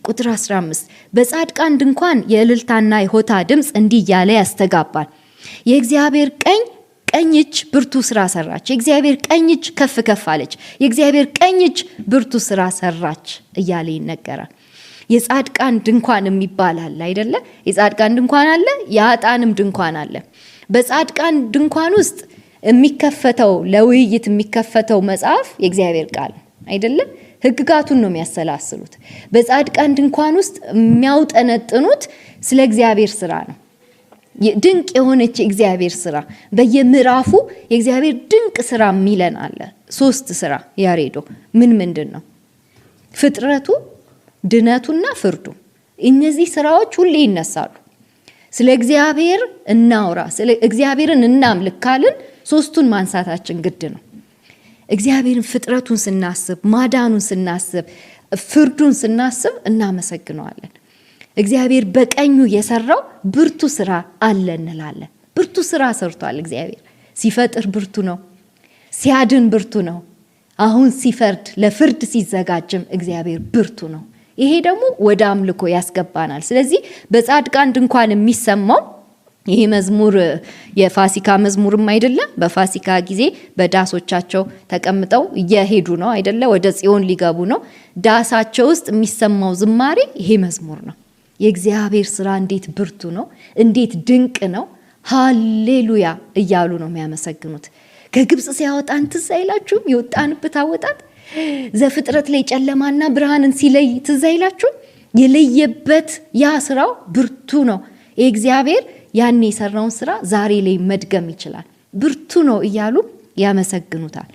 ቁጥር 15 በጻድቃን ድንኳን የእልልታና የሆታ ድምፅ እንዲህ እያለ ያስተጋባል። የእግዚአብሔር ቀኝ እጅ ብርቱ ስራ ሰራች። የእግዚአብሔር ቀኝ እጅ ከፍ ከፍ አለች። የእግዚአብሔር ቀኝ እጅ ብርቱ ስራ ሰራች እያለ ይነገራል። የጻድቃን ድንኳን የሚባል አለ አይደለ? የጻድቃን ድንኳን አለ፣ የኃጥአንም ድንኳን አለ። በጻድቃን ድንኳን ውስጥ የሚከፈተው ለውይይት የሚከፈተው መጽሐፍ የእግዚአብሔር ቃል አይደለ? ህግጋቱን ነው የሚያሰላስሉት። በጻድቃን ድንኳን ውስጥ የሚያውጠነጥኑት ስለ እግዚአብሔር ስራ ነው። ድንቅ የሆነች እግዚአብሔር ስራ በየምዕራፉ የእግዚአብሔር ድንቅ ስራ የሚለን አለ። 3 ስራ ያሬዶ ምንድን ነው? ፍጥረቱ፣ ድነቱና ፍርዱ። እነዚህ ስራዎች ሁሌ ይነሳሉ። ስለ እግዚአብሔር እናውራ፣ ስለ እግዚአብሔርን እናምልክ ካልን ሶስቱን ማንሳታችን ግድ ነው። እግዚአብሔርን ፍጥረቱን ስናስብ፣ ማዳኑን ስናስብ፣ ፍርዱን ስናስብ እናመሰግነዋለን። እግዚአብሔር በቀኙ የሰራው ብርቱ ስራ አለ እንላለን። ብርቱ ስራ ሰርቷል እግዚአብሔር። ሲፈጥር ብርቱ ነው፣ ሲያድን ብርቱ ነው። አሁን ሲፈርድ ለፍርድ ሲዘጋጅም እግዚአብሔር ብርቱ ነው። ይሄ ደግሞ ወደ አምልኮ ያስገባናል። ስለዚህ በጻድቃን ድንኳን የሚሰማው ይሄ መዝሙር የፋሲካ መዝሙርም አይደለም። በፋሲካ ጊዜ በዳሶቻቸው ተቀምጠው እየሄዱ ነው አይደለ? ወደ ጽዮን ሊገቡ ነው። ዳሳቸው ውስጥ የሚሰማው ዝማሬ ይሄ መዝሙር ነው። የእግዚአብሔር ስራ እንዴት ብርቱ ነው፣ እንዴት ድንቅ ነው፣ ሃሌሉያ እያሉ ነው የሚያመሰግኑት። ከግብጽ ሲያወጣን ትዝ አይላችሁም? የወጣንበት አወጣት ዘፍጥረት ላይ ጨለማና ብርሃንን ሲለይ ትዝ አይላችሁም? የለየበት ያ ስራው ብርቱ ነው። እግዚአብሔር ያን የሰራውን ስራ ዛሬ ላይ መድገም ይችላል። ብርቱ ነው እያሉ ያመሰግኑታል።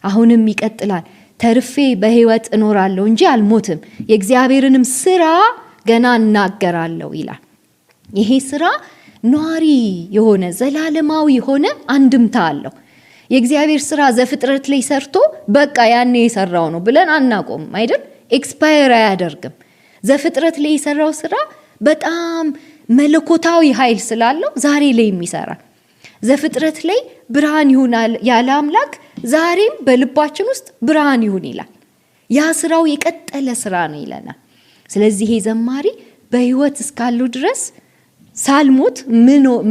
አሁንም ይቀጥላል። ተርፌ በህይወት እኖራለሁ እንጂ አልሞትም፣ የእግዚአብሔርንም ስራ ገና እናገራለሁ ይላል። ይሄ ስራ ኗሪ የሆነ ዘላለማዊ የሆነ አንድምታ አለው። የእግዚአብሔር ስራ ዘፍጥረት ላይ ሰርቶ በቃ ያኔ የሰራው ነው ብለን አናቆም አይደል? ኤክስፓየር አያደርግም። ዘፍጥረት ላይ የሰራው ስራ በጣም መለኮታዊ ኃይል ስላለው ዛሬ ላይ የሚሰራ። ዘፍጥረት ላይ ብርሃን ይሁን ያለ አምላክ ዛሬም በልባችን ውስጥ ብርሃን ይሁን ይላል። ያ ስራው የቀጠለ ስራ ነው ይለናል። ስለዚህ ይሄ ዘማሪ በህይወት እስካለው ድረስ ሳልሞት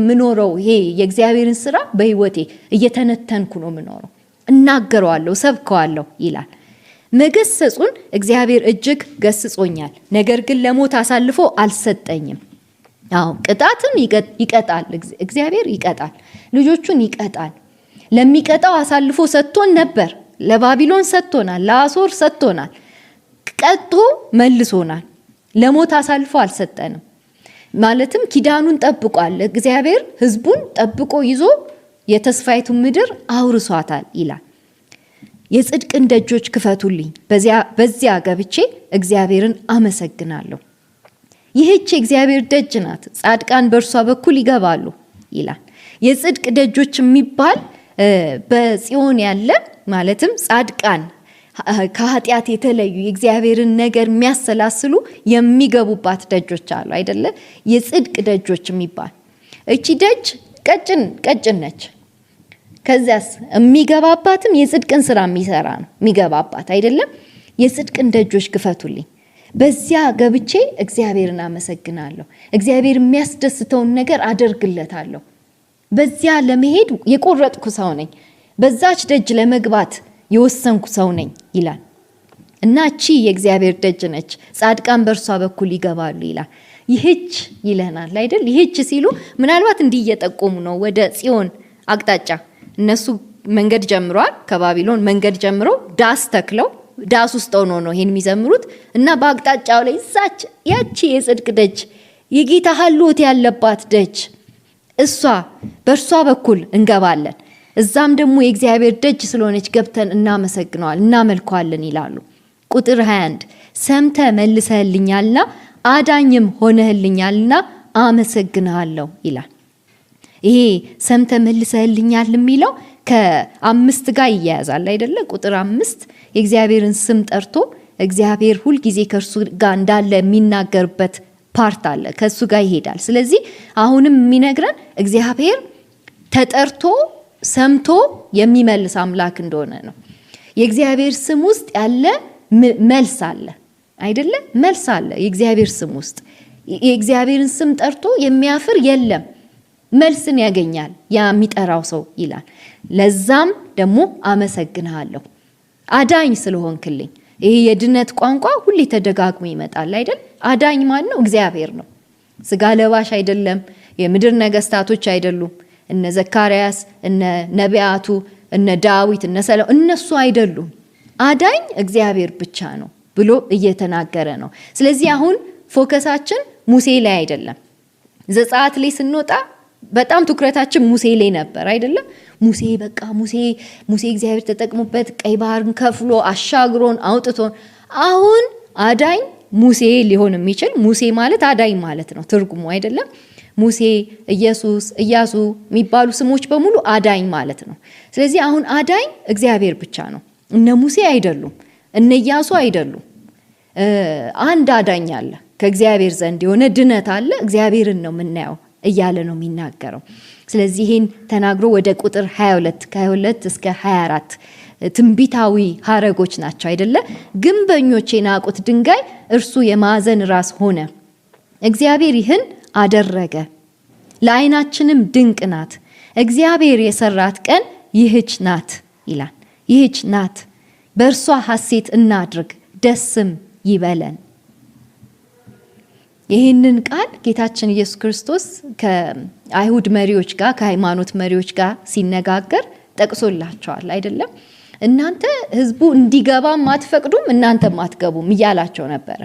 ምኖረው ይሄ የእግዚአብሔርን ስራ በህይወቴ እየተነተንኩ ነው ምኖረው፣ እናገረዋለሁ፣ ሰብከዋለሁ ይላል። መገሰጹን እግዚአብሔር እጅግ ገስጾኛል፣ ነገር ግን ለሞት አሳልፎ አልሰጠኝም። ቅጣትን ይቀጣል፣ እግዚአብሔር ይቀጣል፣ ልጆቹን ይቀጣል። ለሚቀጣው አሳልፎ ሰጥቶን ነበር። ለባቢሎን ሰጥቶናል፣ ለአሶር ሰጥቶናል፣ ቀጥቶ መልሶናል። ለሞት አሳልፎ አልሰጠንም። ማለትም ኪዳኑን ጠብቋል። እግዚአብሔር ህዝቡን ጠብቆ ይዞ የተስፋይቱን ምድር አውርሷታል ይላል። የጽድቅን ደጆች ክፈቱልኝ፣ በዚያ ገብቼ እግዚአብሔርን አመሰግናለሁ። ይህች እግዚአብሔር ደጅ ናት፣ ጻድቃን በእርሷ በኩል ይገባሉ ይላል። የጽድቅ ደጆች የሚባል በጽዮን ያለ ማለትም ጻድቃን ከኃጢአት የተለዩ የእግዚአብሔርን ነገር የሚያሰላስሉ የሚገቡባት ደጆች አሉ አይደለ? የጽድቅ ደጆች የሚባል እቺ ደጅ ቀጭን ነች። ከዚያስ የሚገባባትም የጽድቅን ስራ የሚሰራ ነው የሚገባባት አይደለም? የጽድቅን ደጆች ክፈቱልኝ፣ በዚያ ገብቼ እግዚአብሔርን አመሰግናለሁ፣ እግዚአብሔር የሚያስደስተውን ነገር አደርግለታለሁ። በዚያ ለመሄድ የቆረጥኩ ሰው ነኝ፣ በዛች ደጅ ለመግባት የወሰንኩ ሰው ነኝ ይላል። እና እቺ የእግዚአብሔር ደጅ ነች፣ ጻድቃን በእርሷ በኩል ይገባሉ ይላል። ይህች ይለናል አይደል? ይህች ሲሉ ምናልባት እንዲህ እየጠቆሙ ነው ወደ ጽዮን አቅጣጫ። እነሱ መንገድ ጀምረዋል፣ ከባቢሎን መንገድ ጀምረው ዳስ ተክለው ዳስ ውስጥ ሆኖ ነው ይሄን የሚዘምሩት። እና በአቅጣጫው ላይ ያቺ የጽድቅ ደጅ፣ የጌታ ሀልዎት ያለባት ደጅ፣ እሷ በእርሷ በኩል እንገባለን። እዛም ደግሞ የእግዚአብሔር ደጅ ስለሆነች ገብተን እናመሰግነዋል፣ እናመልከዋለን ይላሉ። ቁጥር 21 ሰምተ መልሰህልኛልና አዳኝም ሆነህልኛልና አመሰግናለሁ ይላል። ይሄ ሰምተ መልሰህልኛል የሚለው ከ5 ጋር ይያያዛል አይደለ? ቁጥር 5 የእግዚአብሔርን ስም ጠርቶ እግዚአብሔር ሁል ጊዜ ከእርሱ ጋር እንዳለ የሚናገርበት ፓርት አለ፣ ከእሱ ጋር ይሄዳል። ስለዚህ አሁንም የሚነግረን እግዚአብሔር ተጠርቶ ሰምቶ የሚመልስ አምላክ እንደሆነ ነው። የእግዚአብሔር ስም ውስጥ ያለ መልስ አለ አይደለ? መልስ አለ የእግዚአብሔር ስም ውስጥ። የእግዚአብሔርን ስም ጠርቶ የሚያፍር የለም፣ መልስን ያገኛል ያ የሚጠራው ሰው ይላል። ለዛም ደግሞ አመሰግንሃለሁ አዳኝ ስለሆንክልኝ። ይሄ የድነት ቋንቋ ሁሌ ተደጋግሞ ይመጣል አይደል? አዳኝ ማን ነው? እግዚአብሔር ነው። ስጋ ለባሽ አይደለም፣ የምድር ነገስታቶች አይደሉም። እነ ዘካርያስ፣ እነ ነቢያቱ፣ እነ ዳዊት፣ እነ ሰለሞን እነሱ አይደሉም። አዳኝ እግዚአብሔር ብቻ ነው ብሎ እየተናገረ ነው። ስለዚህ አሁን ፎከሳችን ሙሴ ላይ አይደለም። ዘጸአት ላይ ስንወጣ በጣም ትኩረታችን ሙሴ ላይ ነበር አይደለም? ሙሴ እግዚአብሔር ተጠቅሞበት ቀይ ባህርን ከፍሎ አሻግሮን አውጥቶን፣ አሁን አዳኝ ሙሴ ሊሆን የሚችል ሙሴ ማለት አዳኝ ማለት ነው ትርጉሙ አይደለም። ሙሴ፣ ኢየሱስ፣ ኢያሱ የሚባሉ ስሞች በሙሉ አዳኝ ማለት ነው። ስለዚህ አሁን አዳኝ እግዚአብሔር ብቻ ነው። እነ ሙሴ አይደሉም፣ እነ ኢያሱ አይደሉም። አንድ አዳኝ አለ ከእግዚአብሔር ዘንድ የሆነ ድነት አለ። እግዚአብሔርን ነው የምናየው እያለ ነው የሚናገረው። ስለዚህ ይህን ተናግሮ ወደ ቁጥር 22 ከ22 እስከ 24 ትንቢታዊ ሐረጎች ናቸው አይደለ? ግንበኞች የናቁት ድንጋይ እርሱ የማዕዘን ራስ ሆነ። እግዚአብሔር ይህን አደረገ፣ ለዓይናችንም ድንቅ ናት። እግዚአብሔር የሰራት ቀን ይህች ናት ይላል። ይህች ናት፣ በእርሷ ሐሴት እናድርግ፣ ደስም ይበለን። ይህንን ቃል ጌታችን ኢየሱስ ክርስቶስ ከአይሁድ መሪዎች ጋር ከሃይማኖት መሪዎች ጋር ሲነጋገር ጠቅሶላቸዋል አይደለም? እናንተ ህዝቡ እንዲገባም አትፈቅዱም፣ እናንተም አትገቡም እያላቸው ነበረ።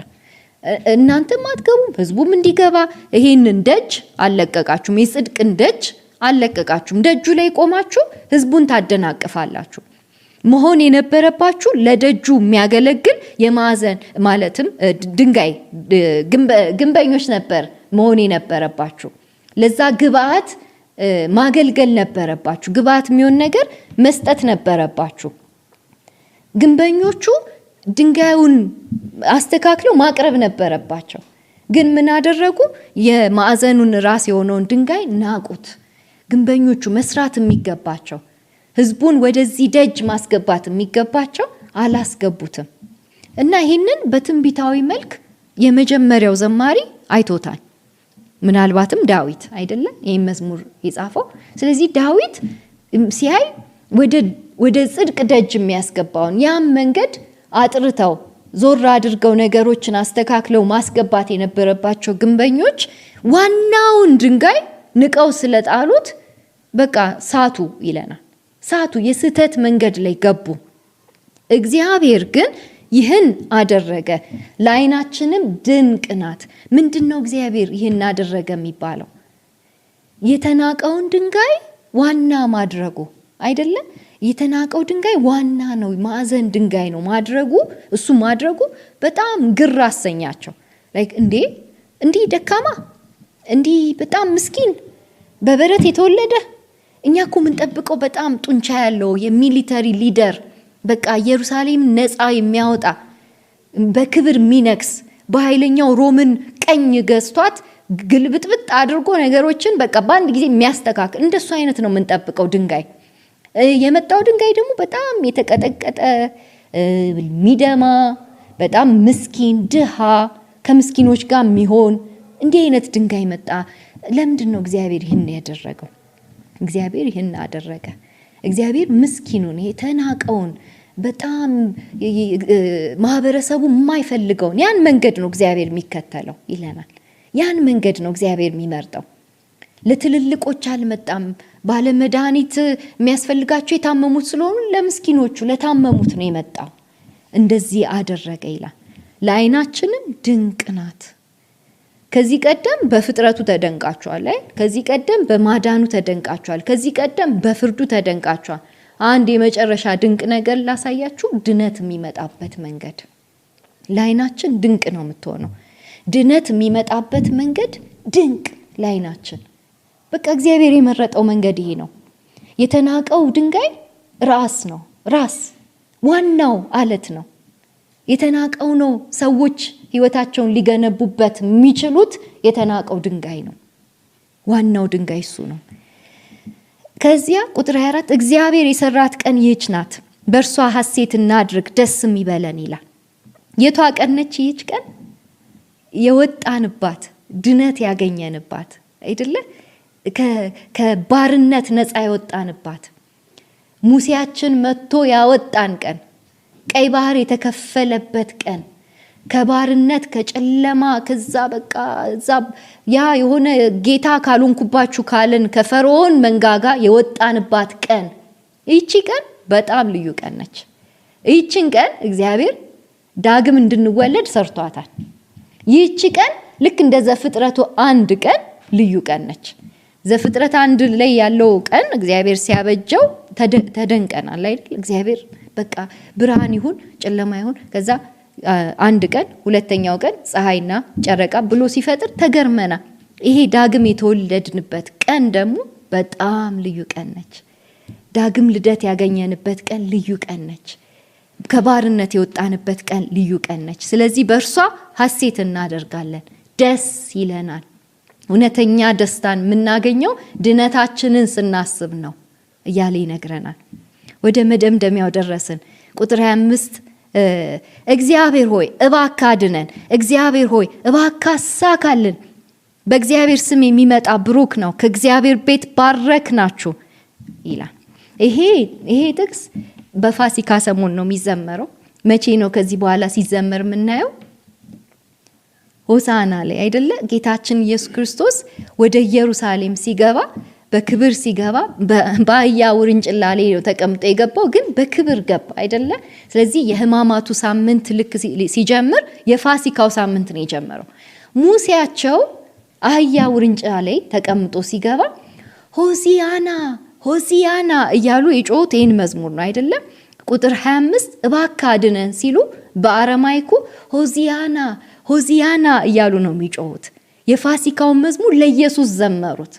እናንተም አትገቡም፣ ህዝቡም እንዲገባ ይሄንን ደጅ አልለቀቃችሁም፣ የጽድቅን ደጅ አልለቀቃችሁም። ደጁ ላይ ቆማችሁ ህዝቡን ታደናቅፋላችሁ። መሆን የነበረባችሁ ለደጁ የሚያገለግል የማዕዘን ማለትም ድንጋይ ግንበኞች ነበር መሆን የነበረባችሁ። ለዛ ግብአት ማገልገል ነበረባችሁ። ግብአት የሚሆን ነገር መስጠት ነበረባችሁ። ግንበኞቹ ድንጋዩን አስተካክለው ማቅረብ ነበረባቸው። ግን ምን አደረጉ? የማዕዘኑን ራስ የሆነውን ድንጋይ ናቁት። ግንበኞቹ መስራት የሚገባቸው ህዝቡን ወደዚህ ደጅ ማስገባት የሚገባቸው አላስገቡትም። እና ይህንን በትንቢታዊ መልክ የመጀመሪያው ዘማሪ አይቶታል። ምናልባትም ዳዊት አይደለም ይህን መዝሙር የጻፈው። ስለዚህ ዳዊት ሲያይ ወደ ጽድቅ ደጅ የሚያስገባውን ያም መንገድ አጥርተው ዞር አድርገው ነገሮችን አስተካክለው ማስገባት የነበረባቸው ግንበኞች ዋናውን ድንጋይ ንቀው ስለጣሉት በቃ ሳቱ ይለናል። ሳቱ፣ የስህተት መንገድ ላይ ገቡ። እግዚአብሔር ግን ይህን አደረገ፣ ለዓይናችንም ድንቅ ናት። ምንድነው እግዚአብሔር ይህን አደረገ የሚባለው? የተናቀውን ድንጋይ ዋና ማድረጉ አይደለም? የተናቀው ድንጋይ ዋና ነው፣ ማዕዘን ድንጋይ ነው ማድረጉ። እሱ ማድረጉ በጣም ግር አሰኛቸው። ላይክ እንዲህ ደካማ፣ እንዲህ በጣም ምስኪን፣ በበረት የተወለደ እኛ እኮ የምንጠብቀው በጣም ጡንቻ ያለው የሚሊተሪ ሊደር፣ በቃ ኢየሩሳሌም ነፃ የሚያወጣ በክብር የሚነክስ በኃይለኛው ሮምን ቀኝ ገዝቷት ግልብጥብጥ አድርጎ ነገሮችን በቃ በአንድ ጊዜ የሚያስተካክል እንደሱ አይነት ነው የምንጠብቀው ድንጋይ። የመጣው ድንጋይ ደግሞ በጣም የተቀጠቀጠ ሚደማ፣ በጣም ምስኪን ድሃ፣ ከምስኪኖች ጋር የሚሆን እንዲህ አይነት ድንጋይ መጣ። ለምንድን ነው እግዚአብሔር ይህን ያደረገው? እግዚአብሔር ይህን አደረገ። እግዚአብሔር ምስኪኑን የተናቀውን በጣም ማህበረሰቡ የማይፈልገውን ያን መንገድ ነው እግዚአብሔር የሚከተለው ይለናል። ያን መንገድ ነው እግዚአብሔር የሚመርጠው። ለትልልቆች አልመጣም። ባለመድኃኒት የሚያስፈልጋቸው የታመሙት ስለሆኑ ለምስኪኖቹ ለታመሙት ነው የመጣው። እንደዚህ አደረገ ይላል። ለዓይናችንም ድንቅ ናት። ከዚህ ቀደም በፍጥረቱ ተደንቃችኋል። ከዚህ ቀደም በማዳኑ ተደንቃችኋል። ከዚህ ቀደም በፍርዱ ተደንቃችኋል። አንድ የመጨረሻ ድንቅ ነገር ላሳያችሁ፣ ድነት የሚመጣበት መንገድ። ለዓይናችን ድንቅ ነው የምትሆነው። ድነት የሚመጣበት መንገድ ድንቅ ለዓይናችን። በቃ እግዚአብሔር የመረጠው መንገድ ይሄ ነው። የተናቀው ድንጋይ ራስ ነው፣ ራስ ዋናው አለት ነው። የተናቀው ነው ሰዎች ህይወታቸውን ሊገነቡበት የሚችሉት የተናቀው ድንጋይ ነው። ዋናው ድንጋይ እሱ ነው። ከዚያ ቁጥር 24 እግዚአብሔር የሰራት ቀን ይህች ናት፣ በእርሷ ሐሴት እናድርግ ደስም ይበለን ይላል። የቷ ቀን ነች ይህች ቀን? የወጣንባት ድነት ያገኘንባት አይደለ? ከባርነት ነፃ የወጣንባት፣ ሙሴያችን መጥቶ ያወጣን ቀን፣ ቀይ ባህር የተከፈለበት ቀን፣ ከባርነት ከጨለማ ከዛ በቃ እዛ ያ የሆነ ጌታ ካልሆንኩባችሁ ካለን ከፈርዖን መንጋጋ የወጣንባት ቀን። ይህቺ ቀን በጣም ልዩ ቀን ነች። ይህችን ቀን እግዚአብሔር ዳግም እንድንወለድ ሰርቷታል። ይህቺ ቀን ልክ እንደ ዘፍጥረቱ አንድ ቀን ልዩ ቀን ነች። ዘፍጥረት አንድ ላይ ያለው ቀን እግዚአብሔር ሲያበጀው ተደንቀናል አይደል? እግዚአብሔር በቃ ብርሃን ይሁን ጨለማ ይሁን፣ ከዛ አንድ ቀን ሁለተኛው ቀን ፀሐይና ጨረቃ ብሎ ሲፈጥር ተገርመና ይሄ ዳግም የተወለድንበት ቀን ደግሞ በጣም ልዩ ቀን ነች። ዳግም ልደት ያገኘንበት ቀን ልዩ ቀን ነች። ከባርነት የወጣንበት ቀን ልዩ ቀን ነች። ስለዚህ በእርሷ ሐሴት እናደርጋለን፣ ደስ ይለናል። እውነተኛ ደስታን የምናገኘው ድነታችንን ስናስብ ነው እያለ ይነግረናል። ወደ መደምደሚያው ደረስን። ቁጥር 25 እግዚአብሔር ሆይ እባክህ አድነን፣ እግዚአብሔር ሆይ እባክህ አሳካልን። በእግዚአብሔር ስም የሚመጣ ብሩክ ነው፣ ከእግዚአብሔር ቤት ባረክናችሁ ይላል። ይሄ ጥቅስ በፋሲካ ሰሞን ነው የሚዘመረው። መቼ ነው ከዚህ በኋላ ሲዘመር የምናየው? ሆሳና ላይ አይደለ? ጌታችን ኢየሱስ ክርስቶስ ወደ ኢየሩሳሌም ሲገባ በክብር ሲገባ በአህያ ውርንጭላ ላይ ነው ተቀምጦ የገባው፣ ግን በክብር ገባ አይደለ? ስለዚህ የሕማማቱ ሳምንት ልክ ሲጀምር የፋሲካው ሳምንት ነው የጀመረው። ሙሴያቸው አህያ ውርንጭላ ላይ ተቀምጦ ሲገባ ሆሲያና ሆሲያና እያሉ የጮሁት ይህን መዝሙር ነው አይደለም? ቁጥር 25 እባክህ አድነን ሲሉ በአረማይኩ ሆሲያና ሆሲያና እያሉ ነው የሚጮሁት። የፋሲካውን መዝሙር ለኢየሱስ ዘመሩት፣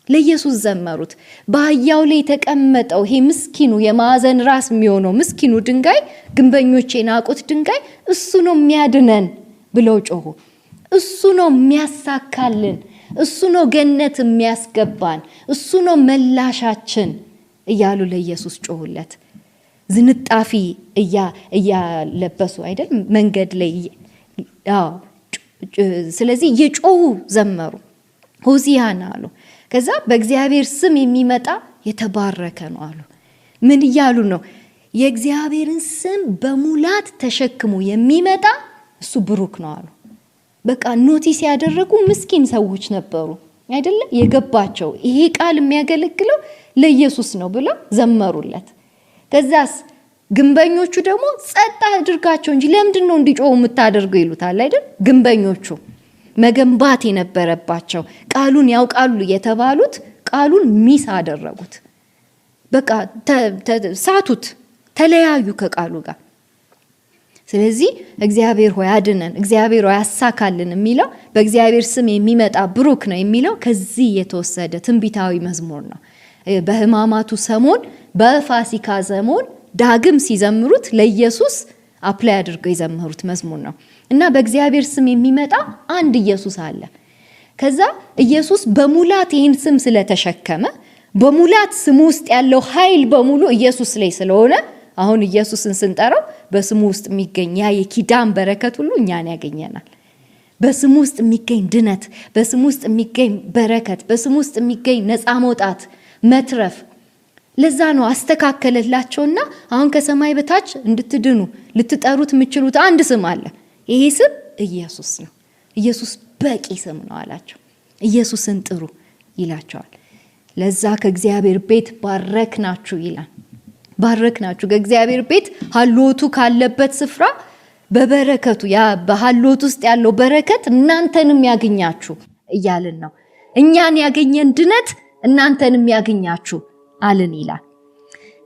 ለኢየሱስ ዘመሩት። በአህያው ላይ የተቀመጠው ይሄ ምስኪኑ የማዕዘን ራስ የሚሆነው ምስኪኑ ድንጋይ፣ ግንበኞች የናቁት ድንጋይ እሱ ነው የሚያድነን ብለው ጮሁ። እሱ ነው የሚያሳካልን፣ እሱ ነው ገነት የሚያስገባን፣ እሱ ነው መላሻችን እያሉ ለኢየሱስ ጮሁለት። ዝንጣፊ እያለበሱ አይደል መንገድ ላይ ስለዚህ እየጮሁ ዘመሩ፣ ሆሲያና አሉ። ከዛ በእግዚአብሔር ስም የሚመጣ የተባረከ ነው አሉ። ምን እያሉ ነው? የእግዚአብሔርን ስም በሙላት ተሸክሞ የሚመጣ እሱ ብሩክ ነው አሉ። በቃ ኖቲስ ያደረጉ ምስኪን ሰዎች ነበሩ አይደለ? የገባቸው ይሄ ቃል የሚያገለግለው ለኢየሱስ ነው ብለው ዘመሩለት። ከዛስ ግንበኞቹ ደግሞ ጸጥ አድርጋቸው እንጂ ለምንድን ነው እንዲጮሁ የምታደርገው ይሉታል አይደል? ግንበኞቹ መገንባት የነበረባቸው ቃሉን ያውቃሉ የተባሉት ቃሉን ሚስ አደረጉት። በቃ ሳቱት፣ ተለያዩ ከቃሉ ጋር። ስለዚህ እግዚአብሔር ሆይ አድነን፣ እግዚአብሔር ሆይ አሳካልን የሚለው በእግዚአብሔር ስም የሚመጣ ብሩክ ነው የሚለው ከዚህ የተወሰደ ትንቢታዊ መዝሙር ነው። በሕማማቱ ሰሞን በፋሲካ ዘመን ዳግም ሲዘምሩት ለኢየሱስ አፕላይ አድርገው የዘመሩት መዝሙር ነው እና በእግዚአብሔር ስም የሚመጣ አንድ ኢየሱስ አለ። ከዛ ኢየሱስ በሙላት ይህን ስም ስለተሸከመ በሙላት ስሙ ውስጥ ያለው ኃይል በሙሉ ኢየሱስ ላይ ስለሆነ አሁን ኢየሱስን ስንጠራው በስሙ ውስጥ የሚገኝ ያ የኪዳን በረከት ሁሉ እኛን ያገኘናል። በስሙ ውስጥ የሚገኝ ድነት፣ በስሙ ውስጥ የሚገኝ በረከት፣ በስሙ ውስጥ የሚገኝ ነፃ መውጣት፣ መትረፍ። ለዛ ነው አስተካከለላቸውና አሁን ከሰማይ በታች እንድትድኑ ልትጠሩት የምትችሉት አንድ ስም አለ። ይሄ ስም ኢየሱስ ነው። ኢየሱስ በቂ ስም ነው አላቸው። ኢየሱስን ጥሩ ይላቸዋል። ለዛ ከእግዚአብሔር ቤት ባረክናችሁ ይላል። ባረክናችሁ ከእግዚአብሔር ቤት ሀሎቱ ካለበት ስፍራ በበረከቱ ያ በሀሎት ውስጥ ያለው በረከት እናንተንም ያገኛችሁ እያልን ነው። እኛን ያገኘን ድነት እናንተንም ያገኛችሁ አልን ይላል።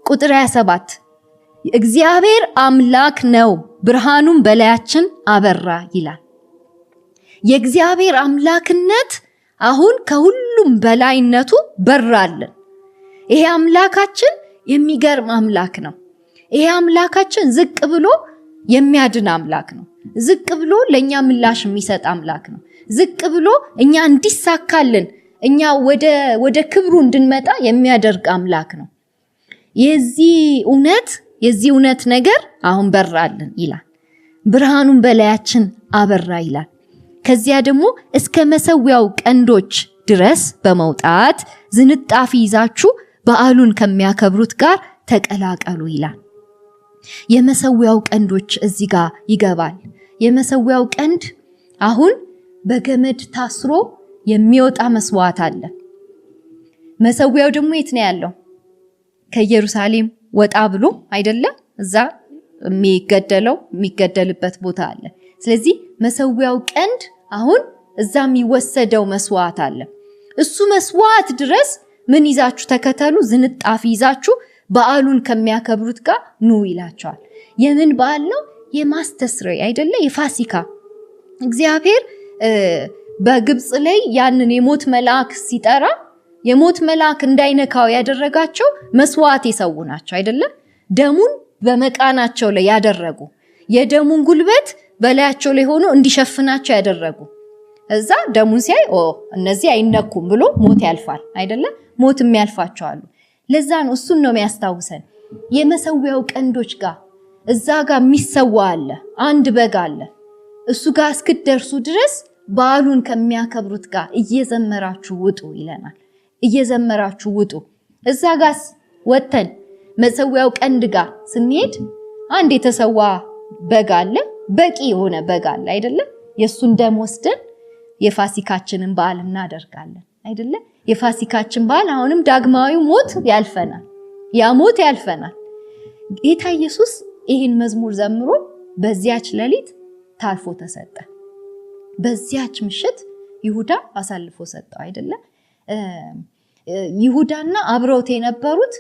ቁጥር 27 እግዚአብሔር አምላክ ነው፣ ብርሃኑም በላያችን አበራ ይላል። የእግዚአብሔር አምላክነት አሁን ከሁሉም በላይነቱ በራልን። ይሄ አምላካችን የሚገርም አምላክ ነው። ይሄ አምላካችን ዝቅ ብሎ የሚያድን አምላክ ነው። ዝቅ ብሎ ለኛ ምላሽ የሚሰጥ አምላክ ነው። ዝቅ ብሎ እኛ እንዲሳካልን እኛ ወደ ክብሩ እንድንመጣ የሚያደርግ አምላክ ነው። የዚህ እውነት ነገር አሁን በራልን ይላል። ብርሃኑን በላያችን አበራ ይላል። ከዚያ ደግሞ እስከ መሰዊያው ቀንዶች ድረስ በመውጣት ዝንጣፊ ይዛችሁ በዓሉን ከሚያከብሩት ጋር ተቀላቀሉ ይላል። የመሰዊያው ቀንዶች እዚህ ጋር ይገባል። የመሰዊያው ቀንድ አሁን በገመድ ታስሮ የሚወጣ መስዋዕት አለ። መሰዊያው ደግሞ የት ነው ያለው? ከኢየሩሳሌም ወጣ ብሎ አይደለም? እዛ የሚገደልበት ቦታ አለ። ስለዚህ መሰዊያው ቀንድ አሁን እዛ የሚወሰደው መስዋዕት አለ። እሱ መስዋዕት ድረስ ምን ይዛችሁ ተከተሉ? ዝንጣፊ ይዛችሁ በዓሉን ከሚያከብሩት ጋር ኑ ይላቸዋል። የምን በዓል ነው? የማስተስረይ አይደለ የፋሲካ እግዚአብሔር በግብጽ ላይ ያንን የሞት መልአክ ሲጠራ የሞት መልአክ እንዳይነካው ያደረጋቸው መስዋዕት የሰው ናቸው አይደለ ደሙን በመቃናቸው ላይ ያደረጉ የደሙን ጉልበት በላያቸው ላይ ሆኖ እንዲሸፍናቸው ያደረጉ እዛ ደሙን ሲያይ እነዚህ አይነኩም ብሎ ሞት ያልፋል አይደለ ሞት የሚያልፋቸው አሉ ለዛ ነው እሱን ነው የሚያስታውሰን የመሰዊያው ቀንዶች ጋር እዛ ጋር የሚሰዋ አለ አንድ በግ አለ እሱ ጋር እስክደርሱ ድረስ በዓሉን ከሚያከብሩት ጋር እየዘመራችሁ ውጡ ይለናል እየዘመራችሁ ውጡ እዛ ጋር ወተን መሰዊያው ቀንድ ጋር ስንሄድ አንድ የተሰዋ በግ አለ በቂ የሆነ በግ አለ አይደለ የሱን ደም ወስደን የፋሲካችንን በዓል እናደርጋለን አይደለ የፋሲካችን በዓል አሁንም ዳግማዊው ሞት ያልፈናል ያ ሞት ያልፈናል ጌታ ኢየሱስ ይህን መዝሙር ዘምሮ በዚያች ሌሊት ታልፎ ተሰጠ በዚያች ምሽት ይሁዳ አሳልፎ ሰጠው አይደለ ይሁዳና አብረውት የነበሩት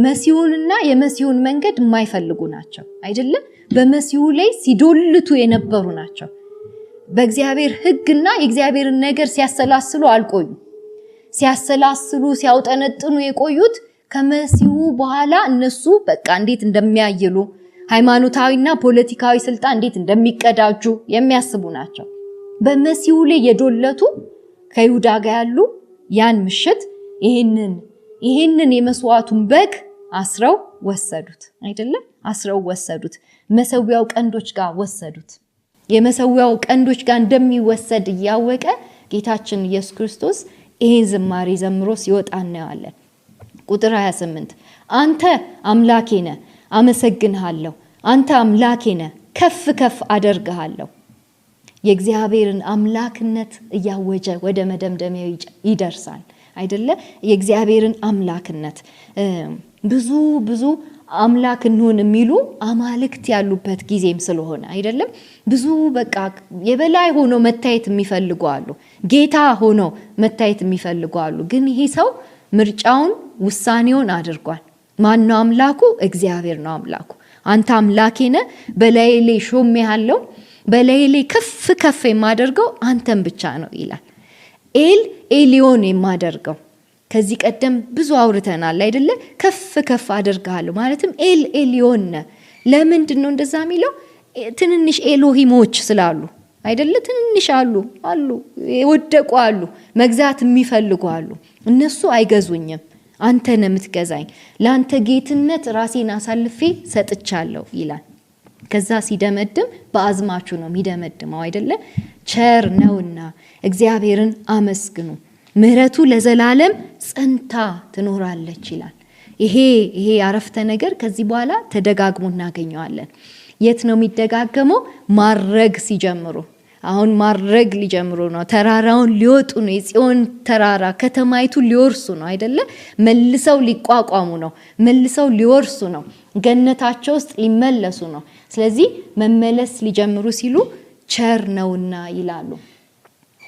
መሲሁንና የመሲሁን መንገድ የማይፈልጉ ናቸው አይደለ በመሲሁ ላይ ሲዶልቱ የነበሩ ናቸው በእግዚአብሔር ሕግና የእግዚአብሔርን ነገር ሲያሰላስሉ አልቆዩ ሲያሰላስሉ ሲያውጠነጥኑ የቆዩት ከመሲሁ በኋላ እነሱ በቃ እንዴት እንደሚያይሉ ሃይማኖታዊና ፖለቲካዊ ስልጣን እንዴት እንደሚቀዳጁ የሚያስቡ ናቸው በመሲሁ ላይ የዶለቱ ከይሁዳ ጋር ያሉ ያን ምሽት ይሄንን የመስዋዕቱን በግ አስረው ወሰዱት አይደለ አስረው ወሰዱት መሰዊያው ቀንዶች ጋር ወሰዱት የመሰዊያው ቀንዶች ጋር እንደሚወሰድ ያወቀ ጌታችን ኢየሱስ ክርስቶስ ይሄን ዝማሬ ዘምሮ ሲወጣ እናያለን ቁጥር 28 አንተ አምላኬ ነህ አመሰግንሃለሁ አንተ አምላኬ ነህ ከፍ ከፍ አደርግሃለሁ የእግዚአብሔርን አምላክነት ያወጀ ወደ መደምደሚያው ይደርሳል አይደለ የእግዚአብሔርን አምላክነት ብዙ አምላክ እንሆን የሚሉ አማልክት ያሉበት ጊዜም ስለሆነ አይደለም ብዙ በቃ የበላይ ሆኖ መታየት የሚፈልጉ አሉ ጌታ ሆኖ መታየት የሚፈልጉ አሉ ግን ይሄ ሰው ምርጫውን ውሳኔውን አድርጓል ማን ነው አምላኩ እግዚአብሔር ነው አምላኩ አንተ አምላኬ ነህ በላዬ ላይ ሾሜሃለሁ በላዬ ላይ ከፍ ከፍ የማደርገው አንተን ብቻ ነው ይላል ኤሊዮን የማደርገው ከዚህ ቀደም ብዙ አውርተናል አይደለ ከፍ ከፍ አደርጋለሁ ማለትም ኤሊዮን ለምንድነው እንደዛ የሚለው ትንንሽ ኤሎሂሞች ስላሉ አይደለ ትንንሽ አሉ የወደቁ አሉ መግዛት የሚፈልጉ አሉ እነሱ አይገዙኝም አንተ ነህ የምትገዛኝ ላንተ ጌትነት ራሴን አሳልፌ ሰጥቻለሁ ይላል ከዛ ሲደመድም በአዝማቹ ነው የሚደመድመው አይደለ ቸር ነውና እግዚአብሔርን አመስግኑ ምህረቱ ለዘላለም ጸንታ ትኖራለች ይላል ይሄ አረፍተ ነገር ከዚህ በኋላ ተደጋግሞ እናገኘዋለን የት ነው የሚደጋገመው ማረግ ሲጀምሩ አሁን ማረግ ሊጀምሩ ነው ተራራውን ሊወጡ ነው የጽዮን ተራራ ከተማይቱ ሊወርሱ ነው አይደለ መልሰው ሊቋቋሙ ነው መልሰው ሊወርሱ ነው ገነታቸው ውስጥ ሊመለሱ ነው ስለዚህ መመለስ ሊጀምሩ ሲሉ ቸር ነውና ይላሉ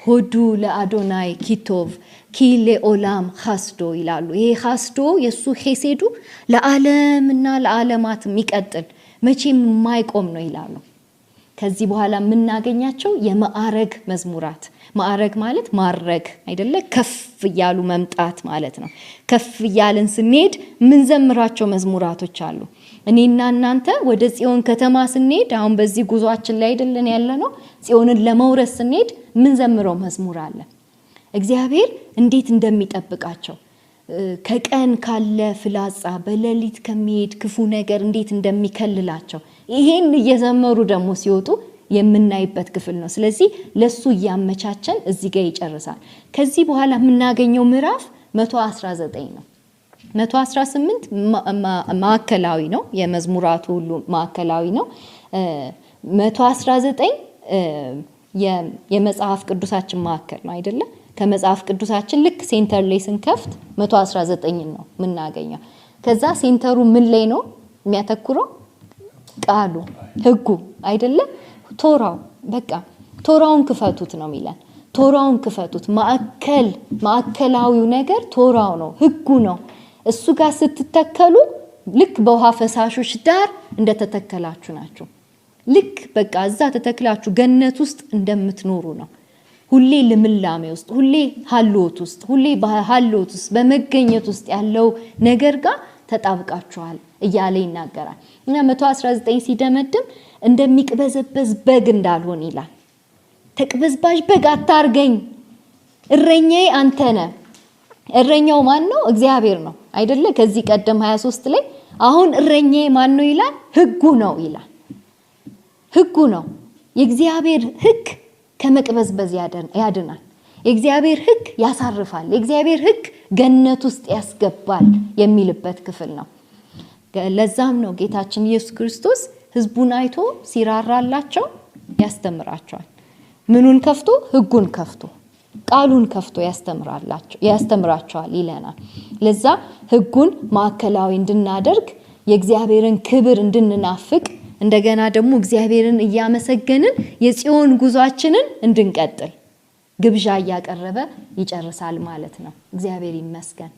ሆዱ ለአዶናይ ኪቶቭ ኪሌ ኦላም ሐስዶ ይላሉ ይሄ ሐስዶ የሱ ሄሴዱ ለዓለምና ለዓለማት የሚቀጥል መቼም የማይቆም ነው ይላሉ ከዚህ በኋላ የምናገኛቸው የማዕረግ መዝሙራት ማዕረግ ማለት ማረግ አይደለ ከፍ ያሉ መምጣት ማለት ነው ከፍ ያለን ስንሄድ ምን ዘምራቸው መዝሙራቶች አሉ እኔና እናንተ ወደ ጽዮን ከተማ ስንሄድ አሁን በዚህ ጉዟችን ላይ አይደለን ያለነው ጽዮንን ለመውረስ ስንሄድ ምን ዘምረው መዝሙር አለ እግዚአብሔር እንዴት እንደሚጠብቃቸው ከቀን ካለ ፍላጻ በሌሊት ከሚሄድ ክፉ ነገር እንዴት እንደሚከልላቸው ይሄን እየዘመሩ ደግሞ ሲወጡ የምናይበት ክፍል ነው ስለዚህ ለሱ ያመቻቸን እዚህ ጋር ይጨርሳል ከዚህ በኋላ የምናገኘው ምዕራፍ 119 ነው 118 ማዕከላዊ ነው የመዝሙራቱ ሁሉ ማዕከላዊ ነው 119 የመጽሐፍ ቅዱሳችን ማዕከል ነው አይደለ ከመጽሐፍ ቅዱሳችን ልክ ሴንተር ላይ ስንከፍት 119 ነው የምናገኘው ከዛ ሴንተሩ ምን ላይ ነው የሚያተኩረው ቃሉ ህጉ አይደለ ቶራው በቃ ቶራውን ክፈቱት ነው የሚለን ቶራውን ክፈቱት ማዕከላዊው ነገር ቶራው ነው ህጉ ነው እሱ ጋር ስትተከሉ ልክ በውሃ ፈሳሾች ዳር እንደተተከላችሁ ናችሁ ልክ በቃ እዛ ተተክላችሁ ገነት ውስጥ እንደምትኖሩ ነው። ሁሌ ልምላሜ ውስጥ፣ ሁሌ ሀልዎት ውስጥ፣ ሁሌ በሀልዎት ውስጥ በመገኘት ውስጥ ያለው ነገር ጋር ተጣብቃችኋል እያለ ይናገራል። እና 119 ሲደመድም እንደሚቅበዘበዝ በግ እንዳልሆን ይላል። ተቅበዝባዥ በግ አታርገኝ፣ እረኛዬ አንተ ነህ። እረኛው ማን ነው? እግዚአብሔር ነው አይደለ? ከዚህ ቀደም 23 ላይ አሁን እረኛዬ ማን ነው ይላል? ሕጉ ነው ይላል። ሕጉ ነው። የእግዚአብሔር ሕግ ከመቅበዝበዝ ያድናል። የእግዚአብሔር ሕግ ያሳርፋል። የእግዚአብሔር ሕግ ገነት ውስጥ ያስገባል የሚልበት ክፍል ነው። ለዛም ነው ጌታችን ኢየሱስ ክርስቶስ ሕዝቡን አይቶ ሲራራላቸው ያስተምራቸዋል። ምኑን ከፍቶ? ሕጉን ከፍቶ ቃሉን ከፍቶ ያስተምራቸዋል ይለናል። ለዛ ሕጉን ማዕከላዊ እንድናደርግ የእግዚአብሔርን ክብር እንድንናፍቅ እንደገና ደግሞ እግዚአብሔርን እያመሰገንን የጽዮን ጉዟችንን እንድንቀጥል ግብዣ እያቀረበ ይጨርሳል ማለት ነው። እግዚአብሔር ይመስገን።